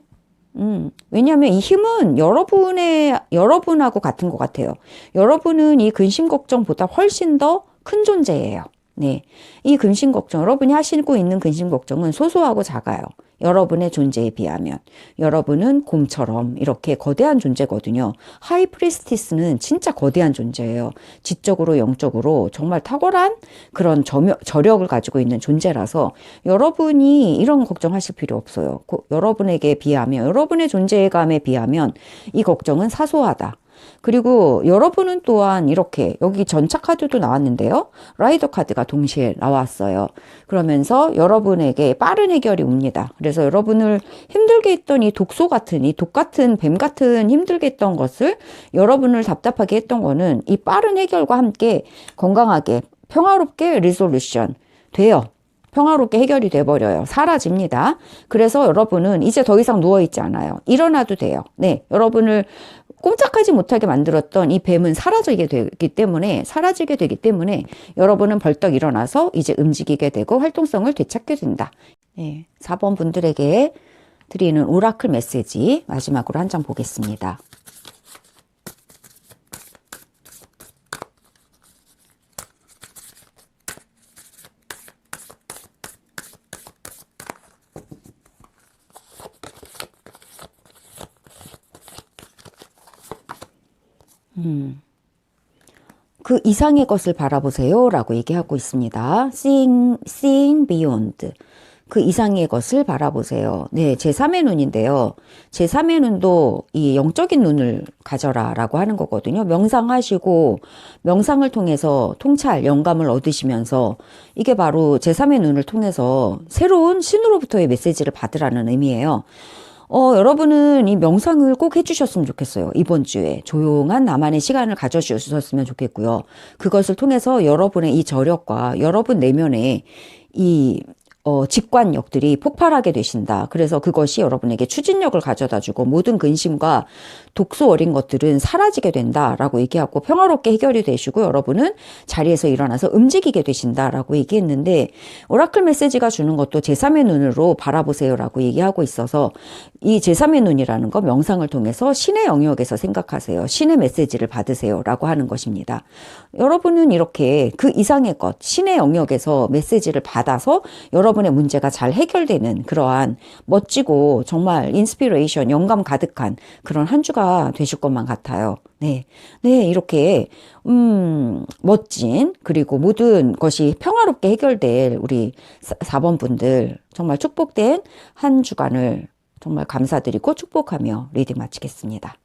Speaker 1: 왜냐하면 이 힘은 여러분하고 같은 것 같아요. 여러분은 이 근심 걱정보다 훨씬 더 큰 존재예요. 네. 이 근심 걱정, 여러분이 하시고 있는 근심 걱정은 소소하고 작아요. 여러분의 존재에 비하면. 여러분은 곰처럼 이렇게 거대한 존재거든요. 하이 프리스티스는 진짜 거대한 존재예요. 지적으로 영적으로 정말 탁월한 그런 저력을 가지고 있는 존재라서 여러분이 이런 걱정하실 필요 없어요. 여러분에게 비하면, 여러분의 존재감에 비하면 이 걱정은 사소하다. 그리고 여러분은 또한 이렇게 여기 전차 카드도 나왔는데요. 라이더 카드가 동시에 나왔어요. 그러면서 여러분에게 빠른 해결이 옵니다. 그래서 여러분을 힘들게 했던 이 독소 같은, 이 독 같은, 뱀 같은 힘들게 했던 것을 여러분을 답답하게 했던 거는 이 빠른 해결과 함께 건강하게 평화롭게 리솔루션 돼요. 평화롭게 해결이 돼버려요. 사라집니다. 그래서 여러분은 이제 더 이상 누워있지 않아요. 일어나도 돼요. 네, 여러분을 꼼짝하지 못하게 만들었던 이 뱀은 사라지게 되기 때문에 여러분은 벌떡 일어나서 이제 움직이게 되고 활동성을 되찾게 된다. 네, 4번 분들에게 드리는 오라클 메시지 마지막으로 한 장 보겠습니다. 그 이상의 것을 바라보세요 라고 얘기하고 있습니다. Seeing beyond. 그 이상의 것을 바라보세요. 네, 제3의 눈인데요. 제3의 눈도 이 영적인 눈을 가져라 라고 하는 거거든요. 명상하시고 명상을 통해서 통찰, 영감을 얻으시면서 이게 바로 제3의 눈을 통해서 새로운 신으로부터의 메시지를 받으라는 의미예요. 여러분은 이 명상을 꼭 해주셨으면 좋겠어요. 이번 주에 조용한 나만의 시간을 가져주셨으면 좋겠고요. 그것을 통해서 여러분의 이 저력과 여러분 내면의 이 직관력들이 폭발하게 되신다. 그래서 그것이 여러분에게 추진력을 가져다주고 모든 근심과 독소 어린 것들은 사라지게 된다라고 얘기하고 평화롭게 해결이 되시고 여러분은 자리에서 일어나서 움직이게 되신다라고 얘기했는데 오라클 메시지가 주는 것도 제3의 눈으로 바라보세요라고 얘기하고 있어서 이 제3의 눈이라는 거 명상을 통해서 신의 영역에서 생각하세요. 신의 메시지를 받으세요라고 하는 것입니다. 여러분은 이렇게 그 이상의 것, 신의 영역에서 메시지를 받아서 여러분의 문제가 잘 해결되는 그러한 멋지고 정말 인스피레이션, 영감 가득한 그런 한 주가 되실 것만 같아요. 네. 네, 이렇게, 멋진, 그리고 모든 것이 평화롭게 해결될 우리 4번 분들, 정말 축복된 한 주간을 정말 감사드리고 축복하며 리딩 마치겠습니다.